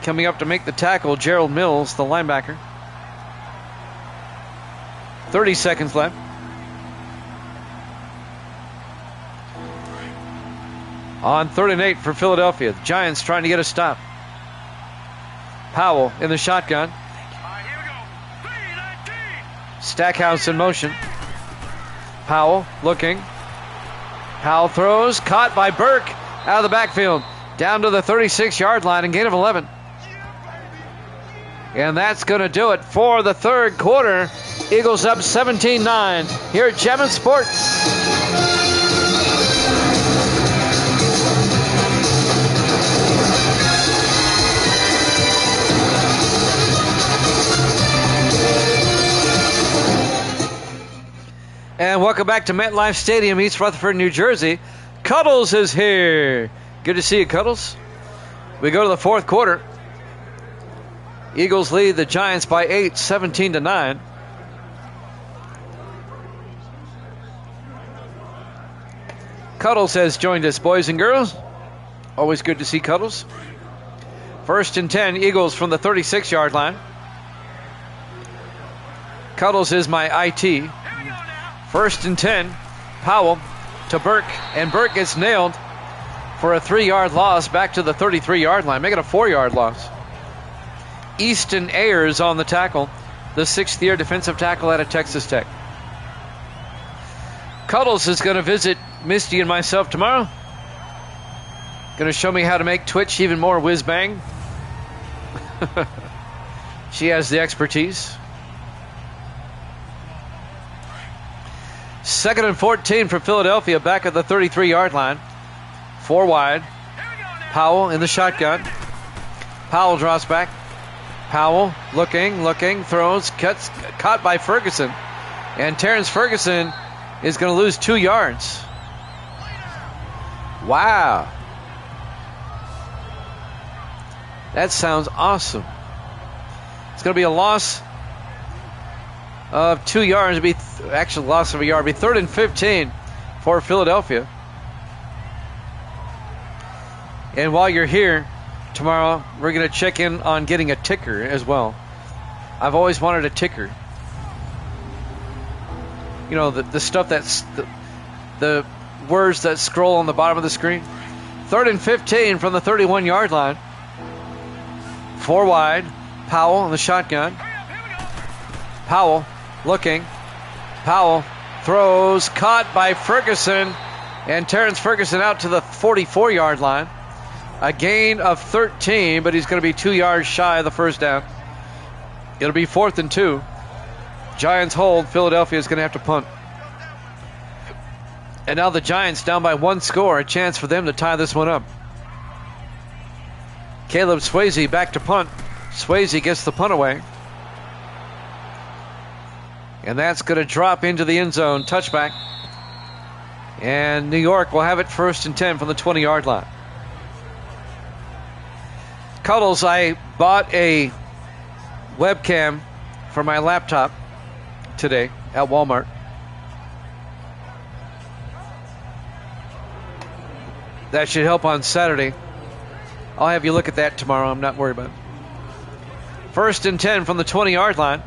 Coming up to make the tackle, Gerald Mills, the linebacker. 30 seconds left. On 3rd and 8 for Philadelphia. The Giants trying to get a stop. Powell in the shotgun. Stackhouse in motion. Powell looking. Powell throws. Caught by Burke out of the backfield. Down to the 36-yard line and gain of 11. And that's going to do it for the third quarter. Eagles up 17-9 here at Jammin' Sports. And welcome back to MetLife Stadium, East Rutherford, New Jersey. Cuddles is here. Good to see you, Cuddles. We go to the fourth quarter. Eagles lead the Giants by 8, 17-9. Cuddles has joined us, boys and girls. Always good to see Cuddles. 1st and 10, Eagles from the 36-yard line. Cuddles is my IT. 1st and 10, Powell to Burke, and Burke gets nailed for a 3-yard loss back to the 33-yard line, making a 4-yard loss. Easton Ayers on the tackle, the 6th-year defensive tackle out of Texas Tech. Cuddles is going to visit Misty and myself tomorrow. Going to show me how to make Twitch even more whiz-bang. She has the expertise. 2nd and 14 for Philadelphia, back at the 33-yard line. 4 wide. Powell in the shotgun. Powell draws back. Powell looking, throws, cuts, caught by Ferguson. And Terrence Ferguson is going to lose 2 yards. Wow. That sounds awesome. It's going to be a loss of 2 yards. It'd be actually loss of a yard. It'd be 3rd and 15 for Philadelphia. And while you're here tomorrow, we're going to check in on getting a ticker as well. I've always wanted a ticker. You know, the stuff that's the words that scroll on the bottom of the screen. 3rd and 15 from the 31-yard line. 4 wide. Powell in the shotgun. Powell looking. Powell throws, caught by Ferguson, and Terrence Ferguson out to the 44-yard line. A gain of 13, but he's going to be 2 yards shy of the first down. It'll be 4th and 2. Giants hold. Philadelphia is going to have to punt. And now the Giants down by 1 score. A chance for them to tie this one up. Caleb Swayze back to punt. Swayze gets the punt away. And that's going to drop into the end zone. Touchback. And New York will have it 1st and 10 from the 20-yard line. Cuddles, I bought a webcam for my laptop today at Walmart. That should help on Saturday. I'll have you look at that tomorrow. I'm not worried about it. 1st and 10 from the 20-yard line.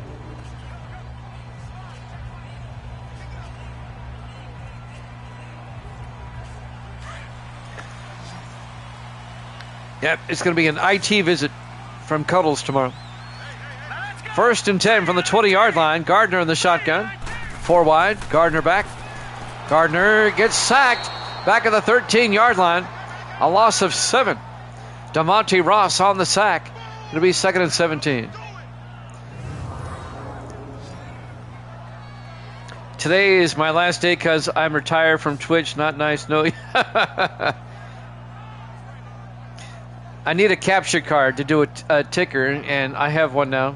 Yep, it's going to be an IT visit from Cuddles tomorrow. 1st and 10 from the 20-yard line. Gardner in the shotgun. 4 wide. Gardner back. Gardner gets sacked. Back at the 13-yard line. A loss of 7. DeMonte Ross on the sack. It'll be 2nd and 17. Today is my last day because I'm retired from Twitch. Not nice, no. I need a capture card to do a ticker, and I have one now.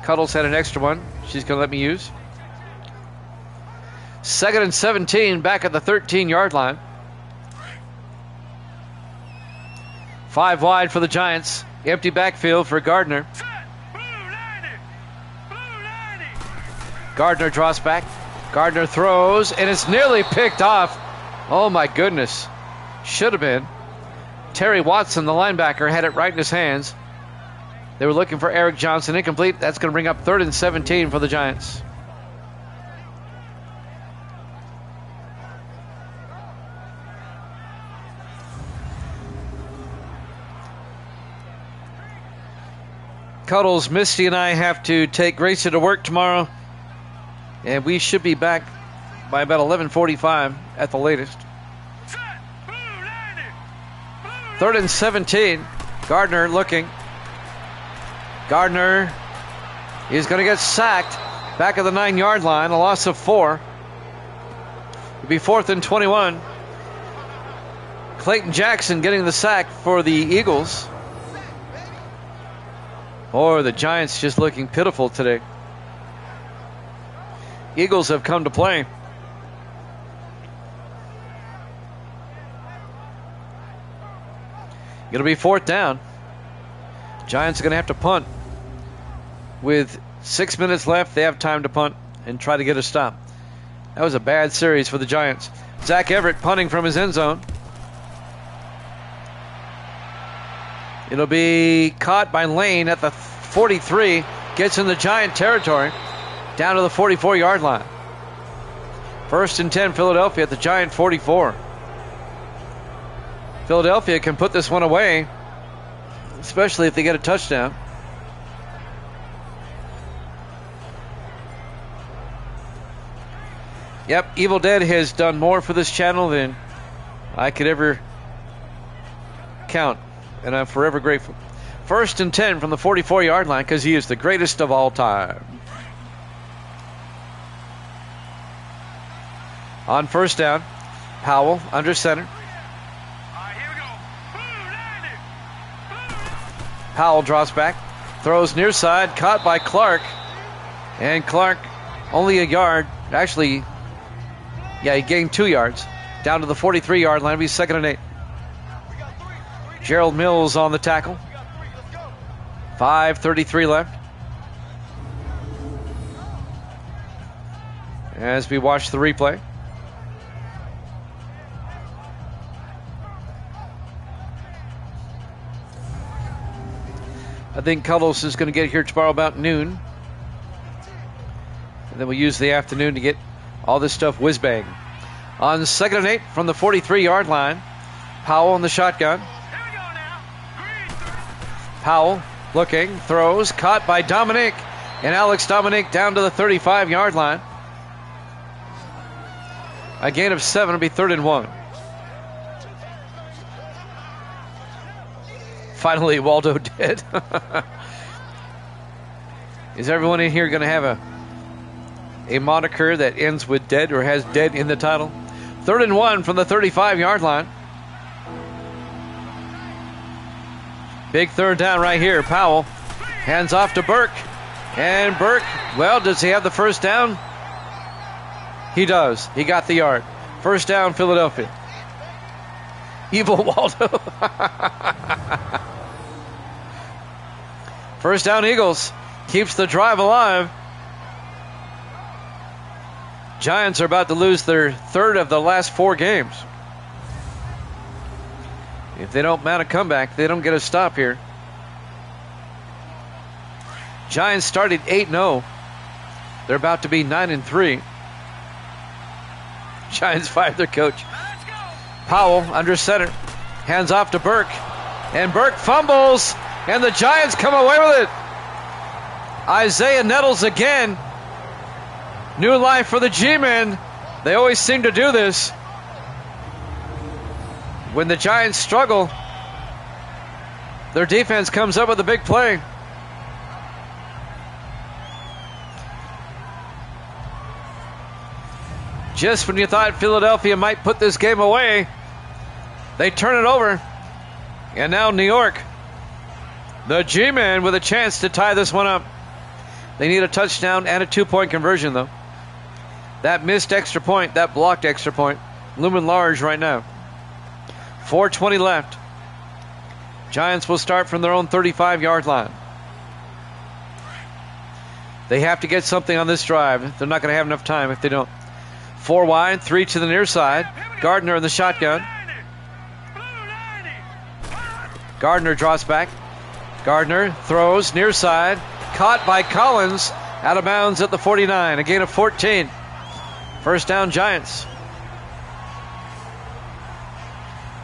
Cuddles had an extra one. She's going to let me use. 2nd and 17, back at the 13-yard line. 5 wide for the Giants. Empty backfield for Gardner. Gardner draws back. Gardner throws, and it's nearly picked off. Oh, my goodness. Should have been. Terry Watson, the linebacker, had it right in his hands. They were looking for Eric Johnson. Incomplete. That's going to bring up 3rd and 17 for the Giants. Cuddles, Misty, and I have to take Gracie to work tomorrow. And we should be back by about 11:45 at the latest. 3rd and 17. Gardner looking. Gardner is going to get sacked back at the 9-yard line. A loss of 4. It'll be 4th and 21. Clayton Jackson getting the sack for the Eagles. Or the Giants just looking pitiful today. Eagles have come to play. It'll be 4th down. Giants are going to have to punt. With 6 minutes left, they have time to punt and try to get a stop. That was a bad series for the Giants. Zach Everett punting from his end zone. It'll be caught by Lane at the 43. Gets in the Giant territory. Down to the 44-yard line. 1st and 10, Philadelphia at the Giant 44. Philadelphia can put this one away, especially if they get a touchdown. Yep, Evil Dead has done more for this channel than I could ever count, and I'm forever grateful. 1st and 10 from the 44-yard line because he is the greatest of all time. On 1st down, Powell under center. Powell draws back, throws near side, caught by Clark. And Clark only a yard. Actually, yeah, he gained 2 yards. Down to the 43-yard line. It'll be 2nd and 8. Gerald Mills on the tackle. 5:33 left. As we watch the replay. I think Cullis is going to get here tomorrow about noon. And then we'll use the afternoon to get all this stuff whiz-bang. On 2nd and 8 from the 43-yard line, Powell in the shotgun. Powell looking, throws, caught by Dominic. And Alex Dominic down to the 35-yard line. A gain of 7, it'll be 3rd and 1. Finally, Waldo did. Is everyone in here going to have a moniker that ends with dead or has dead in the title? 3rd and 1 from the 35-yard line. Big third down right here. Powell hands off to Burke. And Burke, well, does he have the first down? He does. He got the yard. First down, Philadelphia. Evil Waldo. First down, Eagles. Keeps the drive alive. Giants are about to lose their 3rd of the last 4 games. If they don't mount a comeback, they don't get a stop here. Giants started 8-0. They're about to be 9-3. Giants fired their coach. Powell under center. Hands off to Burke. And Burke fumbles. And the Giants come away with it. Isaiah Nettles again. New life for the G-men. They always seem to do this. When the Giants struggle, their defense comes up with a big play. Just when you thought Philadelphia might put this game away, they turn it over. And now New York, the G-men, with a chance to tie this one up. They need a touchdown and a 2-point conversion, though. That missed extra point, that blocked extra point, looming large right now. 4:20 left. Giants will start from their own 35-yard line. They have to get something on this drive. They're not going to have enough time if they don't. 4 wide, 3 to the near side. Gardner in the shotgun. Gardner draws back. Gardner throws near side. Caught by Collins. Out of bounds at the 49. A gain of 14. First down, Giants.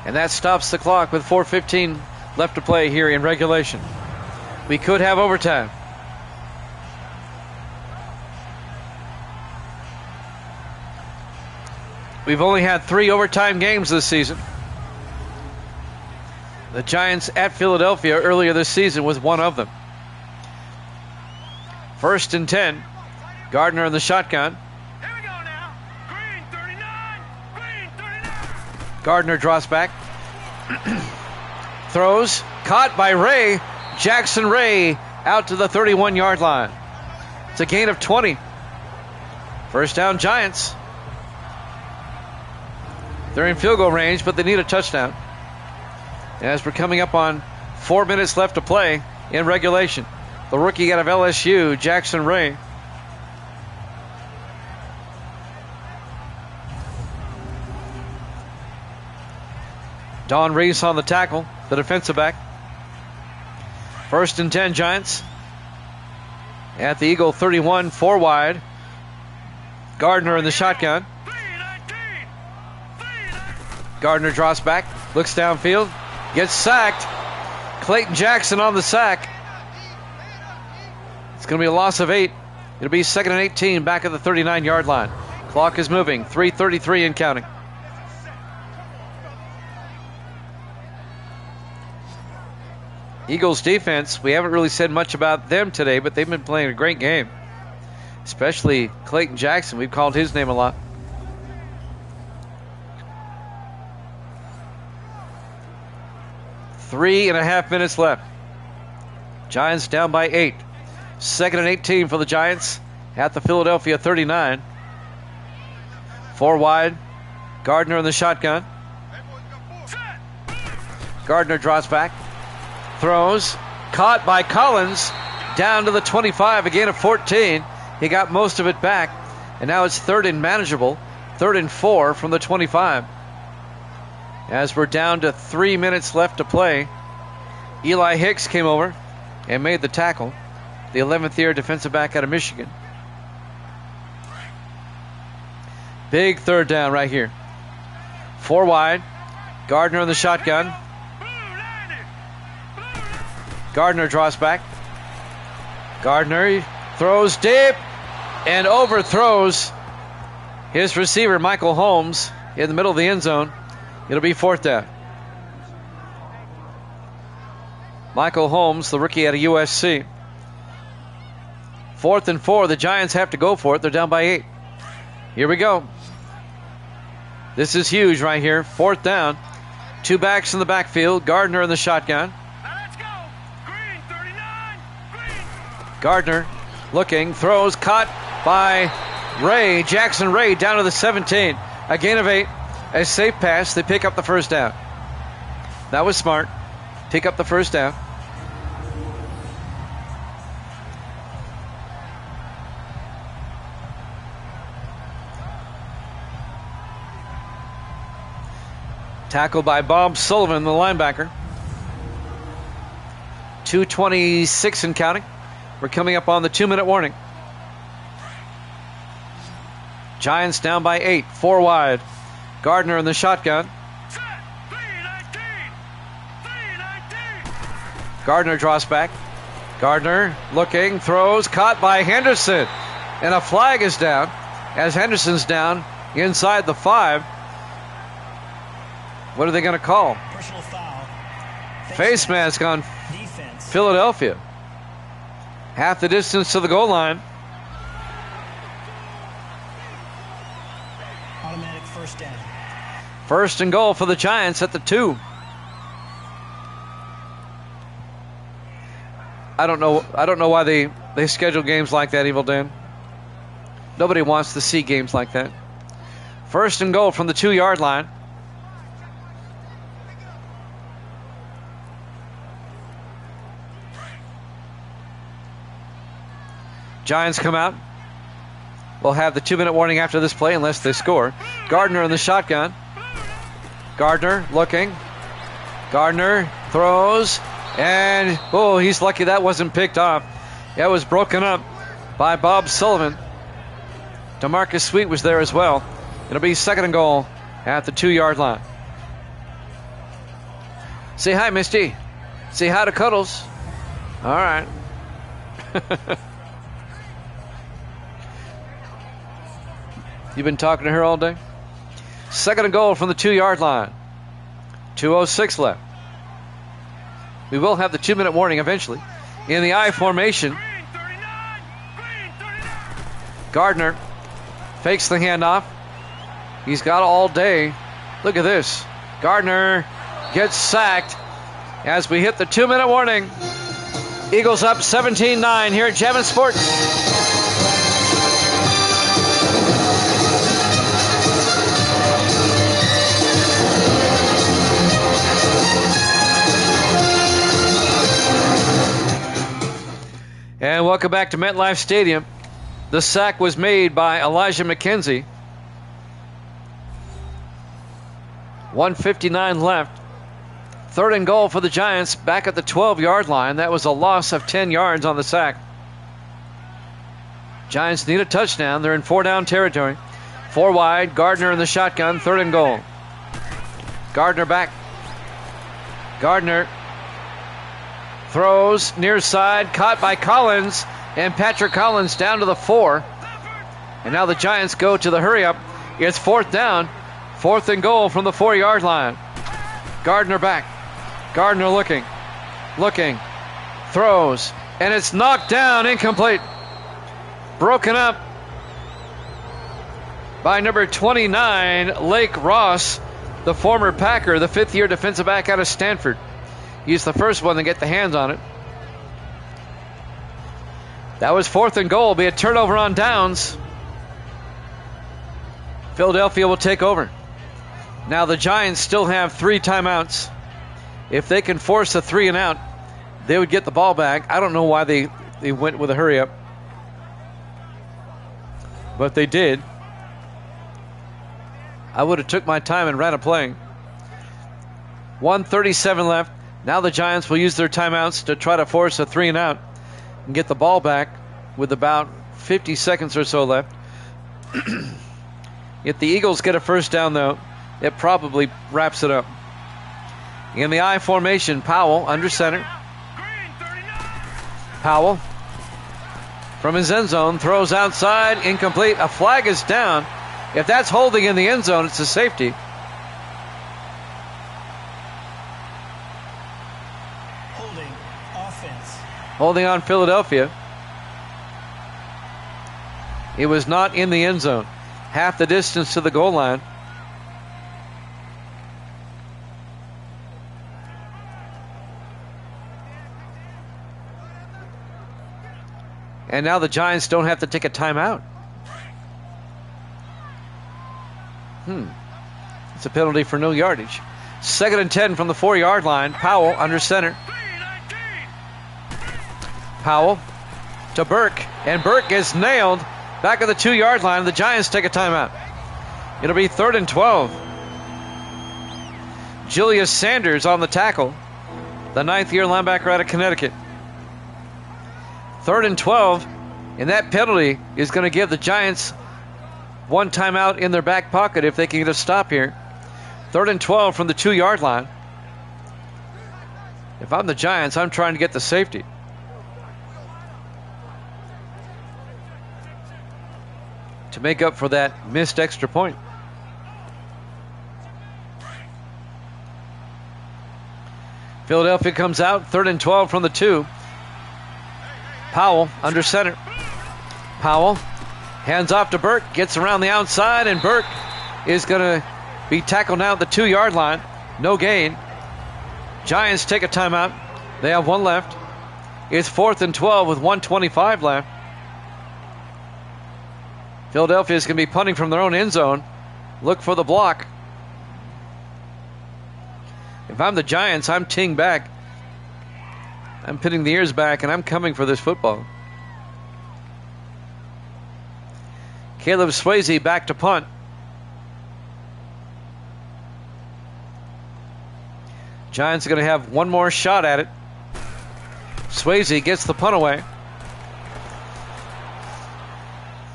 And that stops the clock with 4:15 left to play here in regulation. We could have overtime. We've only had 3 overtime games this season. The Giants at Philadelphia earlier this season was one of them. 1st and 10. Gardner in the shotgun. Here we go now. Green 39. Green 39. Gardner draws back. Throws. Caught by Ray. Jackson Ray out to the 31-yard line. It's a gain of 20. First down, Giants. They're in field goal range, but they need a touchdown. As we're coming up on 4 minutes left to play in regulation. The rookie out of LSU, Jackson Ray. Don Reese on the tackle, the defensive back. 1st and 10, Giants. At the Eagle 31, 4 wide. Gardner in the shotgun. Gardner draws back, looks downfield, gets sacked. Clayton Jackson on the sack. It's going to be a loss of 8. It'll be 2nd and 18 back at the 39-yard line. Clock is moving, 3:33 and counting. Eagles defense, we haven't really said much about them today, but they've been playing a great game. Especially Clayton Jackson. We've called his name a lot. Three and a half minutes left. Giants down by 8. 2nd and 18 for the Giants at the Philadelphia 39. 4 wide. Gardner in the shotgun. Gardner draws back. Throws. Caught by Collins. Down to the 25. A gain of 14. He got most of it back. And now it's 3rd and manageable. 3rd and 4 from the 25. As we're down to 3 minutes left to play. Eli Hicks came over. and made the tackle. The 11th year defensive back out of Michigan. Big third down right here. 4 wide. Gardner in the shotgun. Gardner draws back. Gardner throws deep and overthrows his receiver, Michael Holmes, in the middle of the end zone. It'll be 4th down. Michael Holmes, the rookie out of USC. 4th and 4. The Giants have to go for it. They're down by 8. Here we go. This is huge right here. 4th down. 2 backs in the backfield. Gardner in the shotgun. Now let's go. Green 39. Green. Gardner looking, throws, caught by Ray. Jackson Ray down to the 17. A gain of 8. A safe pass. They pick up the first down. That was smart. Pick up the first down. Tackled by Bob Sullivan, the linebacker. 2:26 and counting. We're coming up on the 2-minute warning. Giants down by 8, 4 wide. Gardner in the shotgun. Set. 319. 319. Gardner draws back. Gardner looking, throws, caught by Henderson. And a flag is down as Henderson's down inside the 5. What are they going to call? Personal foul. Face mask on Defense. Philadelphia. Half the distance to the goal line. Automatic first down. 1st and goal for the Giants at the 2. I don't know why they schedule games like that, Evil Dan. Nobody wants to see games like that. 1st and goal from the 2-yard line. Giants come out. We'll have the 2-minute warning after this play unless they score. Gardner in the shotgun. Gardner looking. Gardner throws. And, oh, he's lucky that wasn't picked off. That was broken up by Bob Sullivan. DeMarcus Sweet was there as well. It'll be 2nd and goal at the 2-yard line. Say hi, Misty. Say hi to Cuddles. All right. You've been talking to her all day? 2nd and goal from the 2-yard line. 2:06 left. We will have the 2-minute warning eventually. In the I formation, Green 39. Green 39. Gardner fakes the handoff. He's got all day. Look at this. Gardner gets sacked as we hit the 2-minute warning. Eagles up 17-9 here at Jammin' Sports. And welcome back to MetLife Stadium. The sack was made by Elijah McKenzie. 1:59 left. 3rd and goal for the Giants back at the 12-yard line. That was a loss of 10 yards on the sack. Giants need a touchdown. They're in 4-down territory. 4 wide. Gardner in the shotgun. 3rd and goal. Gardner back. Gardner throws near side, caught by Collins, and Patrick Collins down to the 4. And now the Giants go to the hurry up. It's 4th down, 4th and goal from the 4-yard line. Gardner back. Gardner looking, throws, and it's knocked down, incomplete. Broken up by number 29, Lake Ross, the former Packer, the 5th-year defensive back out of Stanford. He's the first one to get the hands on it. That was 4th and goal. Be a turnover on downs. Philadelphia will take over. Now the Giants still have 3 timeouts. If they can force a 3 and out, they would get the ball back. I don't know why they went with a hurry up, but they did. I would have took my time and ran a play. 1:37 left. Now the Giants will use their timeouts to try to force a 3 and out and get the ball back with about 50 seconds or so left. If the Eagles get a first down, though, it probably wraps it up. In the I formation, Powell under center. Powell from his end zone throws outside, incomplete. A flag is down. If that's holding in the end zone, it's a safety. Holding offense. Holding on Philadelphia. It was not in the end zone. Half the distance to the goal line. And now the Giants don't have to take a timeout. It's a penalty for no yardage. 2nd and 10 from the 4-yard line. Powell under center. Powell to Burke. And Burke gets nailed back at the 2-yard line. The Giants take a timeout. It'll be 3rd and 12. Julius Sanders on the tackle. The 9th-year linebacker out of Connecticut. 3rd and 12. And that penalty is going to give the Giants one timeout in their back pocket if they can get a stop here. 3rd and 12 from the 2-yard line. If I'm the Giants, I'm trying to get the safety. To make up for that missed extra point. Philadelphia comes out, 3rd and 12 from the 2. Powell under center. Powell hands off to Burke, gets around the outside, and Burke is going to be tackled now at the 2-yard line. No gain. Giants take a timeout. They have one left. It's 4th and 12 with 1:25 left. Philadelphia is going to be punting from their own end zone. Look for the block. If I'm the Giants, I'm teeing back. I'm pinning the ears back, and I'm coming for this football. Caleb Swayze back to punt. Giants are going to have one more shot at it. Swayze gets the punt away.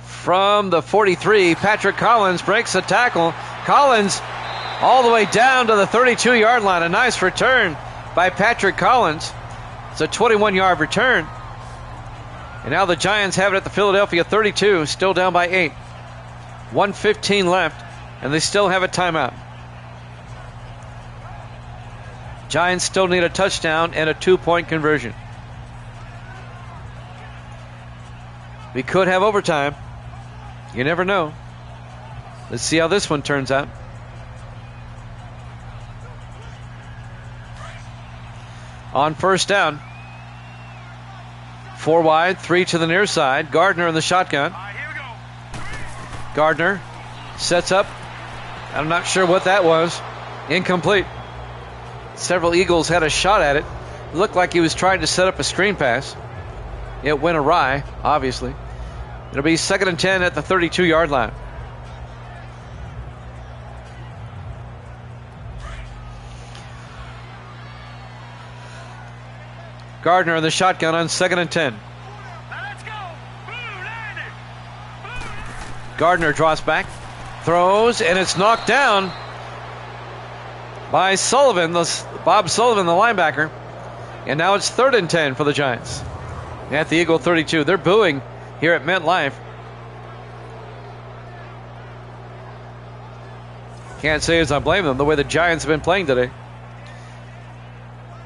From the 43, Patrick Collins breaks the tackle. Collins all the way down to the 32-yard line. A nice return by Patrick Collins. It's a 21-yard return. And now the Giants have it at the Philadelphia 32, still down by 8. 1:15 left, and they still have a timeout. Giants still need a touchdown and a 2-point conversion. We could have overtime. You never know. Let's see how this one turns out. On first down. 4 wide, 3 to the near side. Gardner in the shotgun. Gardner sets up. I'm not sure what that was. Incomplete. Several Eagles had a shot at it. It looked like he was trying to set up a screen pass. It went awry, obviously. It'll be 2nd and 10 at the 32-yard line. Gardner in the shotgun on 2nd and 10. Gardner draws back, throws, and it's knocked down by Sullivan, Bob Sullivan, the linebacker. And now it's 3rd and 10 for the Giants at the Eagle 32. They're booing here at MetLife. Can't say as I blame them the way the Giants have been playing today.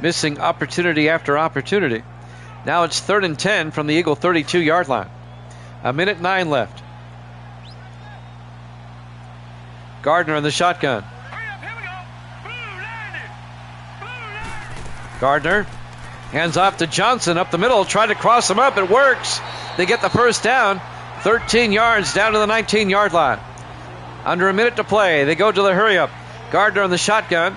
Missing opportunity after opportunity. Now it's 3rd and 10 from the Eagle 32-yard line. 1:09 left. Gardner in the shotgun. Gardner hands off to Johnson up the middle, trying to cross him up. It works. They get the first down. 13 yards down to the 19-yard line. Under a minute to play. They go to the hurry up. Gardner in the shotgun.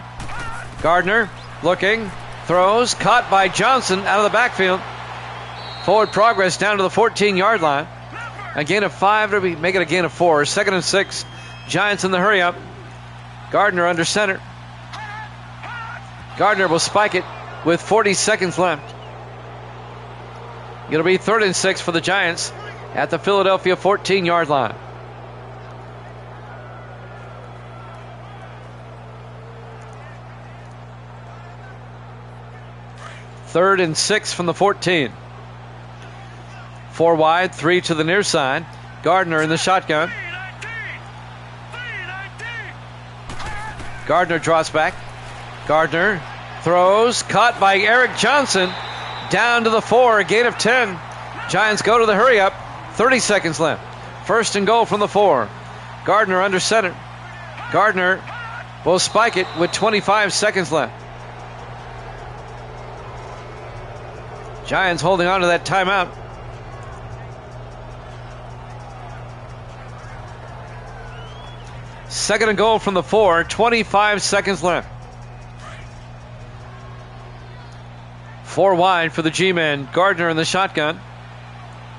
Gardner looking, throws, caught by Johnson out of the backfield. Forward progress down to the 14-yard line. A gain of 5 to make it a gain of 4. 2nd and 6. Giants in the hurry up. Gardner under center. Gardner will spike it with 40 seconds left. It'll be 3rd and 6 for the Giants at the Philadelphia 14-yard line. Third and 6 from the 14. 4 wide, 3 to the near side. Gardner in the shotgun. Gardner draws back. Gardner throws, caught by Eric Johnson. Down to the 4, a gain of 10. Giants go to the hurry up. 30 seconds left. 1st and goal from the 4. Gardner under center. Gardner will spike it with 25 seconds left. Giants holding on to that timeout. Second and goal from the 4, 25 seconds left. 4 wide for the G-men. Gardner in the shotgun.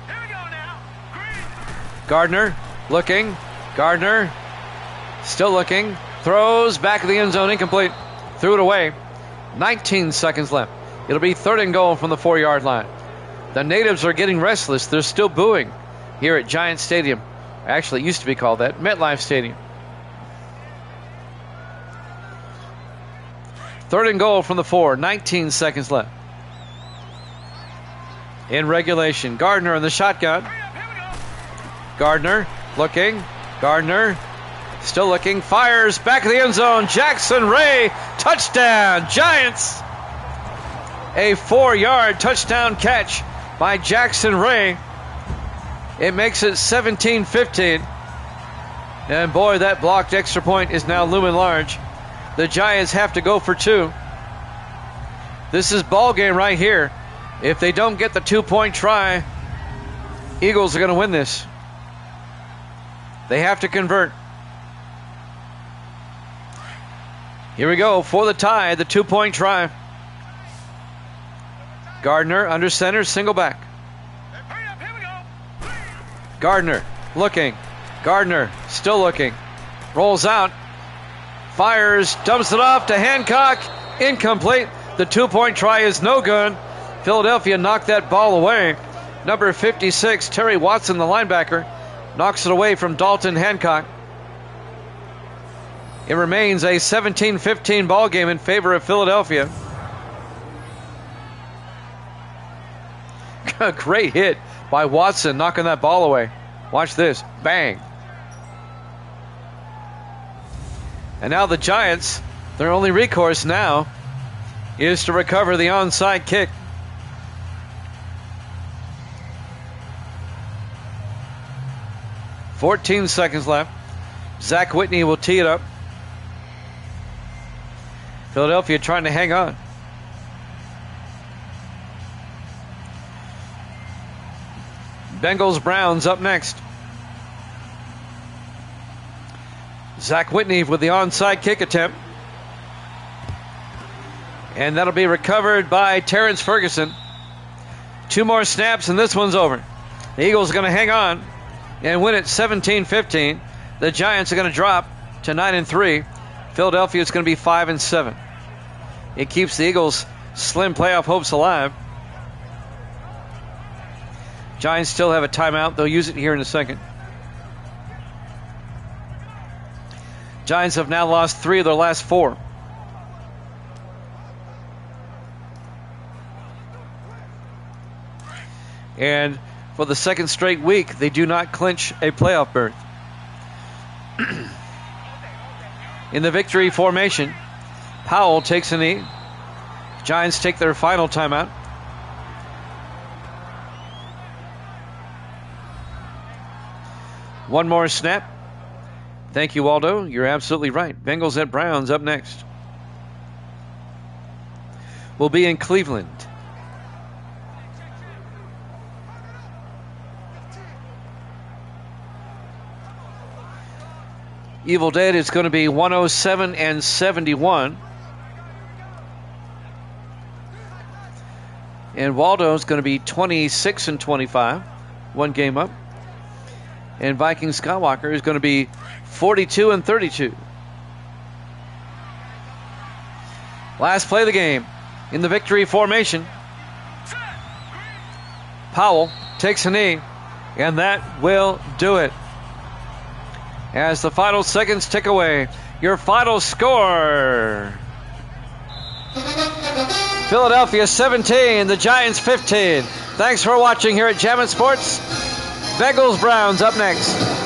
Here we go now. Gardner looking. Gardner still looking. Throws back of the end zone, incomplete. Threw it away. 19 seconds left. It'll be 3rd and goal from the 4-yard line. The natives are getting restless. They're still booing here at Giant Stadium. Actually, it used to be called that, MetLife Stadium. 3rd and goal from the 4, 19 seconds left. In regulation, Gardner in the shotgun. Gardner looking. Gardner still looking. Fires back of the end zone. Jackson Ray, touchdown, Giants. A 4-yard touchdown catch by Jackson Ray. It makes it 17-15. And boy, that blocked extra point is now looming large. The Giants have to go for 2. This is ball game right here. If they don't get the 2-point try, Eagles are going to win this. They have to convert. Here we go for the tie, the 2-point try. Gardner under center, single back. Gardner looking. Gardner still looking. Rolls out. Fires, dumps it off to Hancock. Incomplete. The 2-point try is no good. Philadelphia knocked that ball away. Number 56, Terry Watson, the linebacker, knocks it away from Dalton Hancock. It remains a 17-15 ball game in favor of Philadelphia. Great hit by Watson, knocking that ball away. Watch this. Bang. And now the Giants, their only recourse now is to recover the onside kick. "14 seconds left. Zach Whitney will tee it up. Philadelphia trying to hang on. Bengals Browns up next. Zach Whitney with the onside kick attempt. And that'll be recovered by Terrence Ferguson. 2 more snaps and this one's over. The Eagles are going to hang on and win it 17-15. The Giants are going to drop to 9-3. Philadelphia is going to be 5-7. It keeps the Eagles' slim playoff hopes alive. Giants still have a timeout. They'll use it here in a second. Giants have now lost 3 of their last 4. And for the second straight week, they do not clinch a playoff berth. In the victory formation, Powell takes a knee. Giants take their final timeout. One more snap. Thank you, Waldo. You're absolutely right. Bengals at Browns up next. We'll be in Cleveland. Evil Dead is going to be 107-71. And Waldo is going to be 26-25. 1 game up. And Viking Skywalker is going to be 42-32. Last play of the game. in the victory formation. Powell takes a knee, and that will do it. As the final seconds tick away, your final score: Philadelphia 17, the Giants 15. Thanks for watching here at Jammin' Sports. Bengals Browns up next.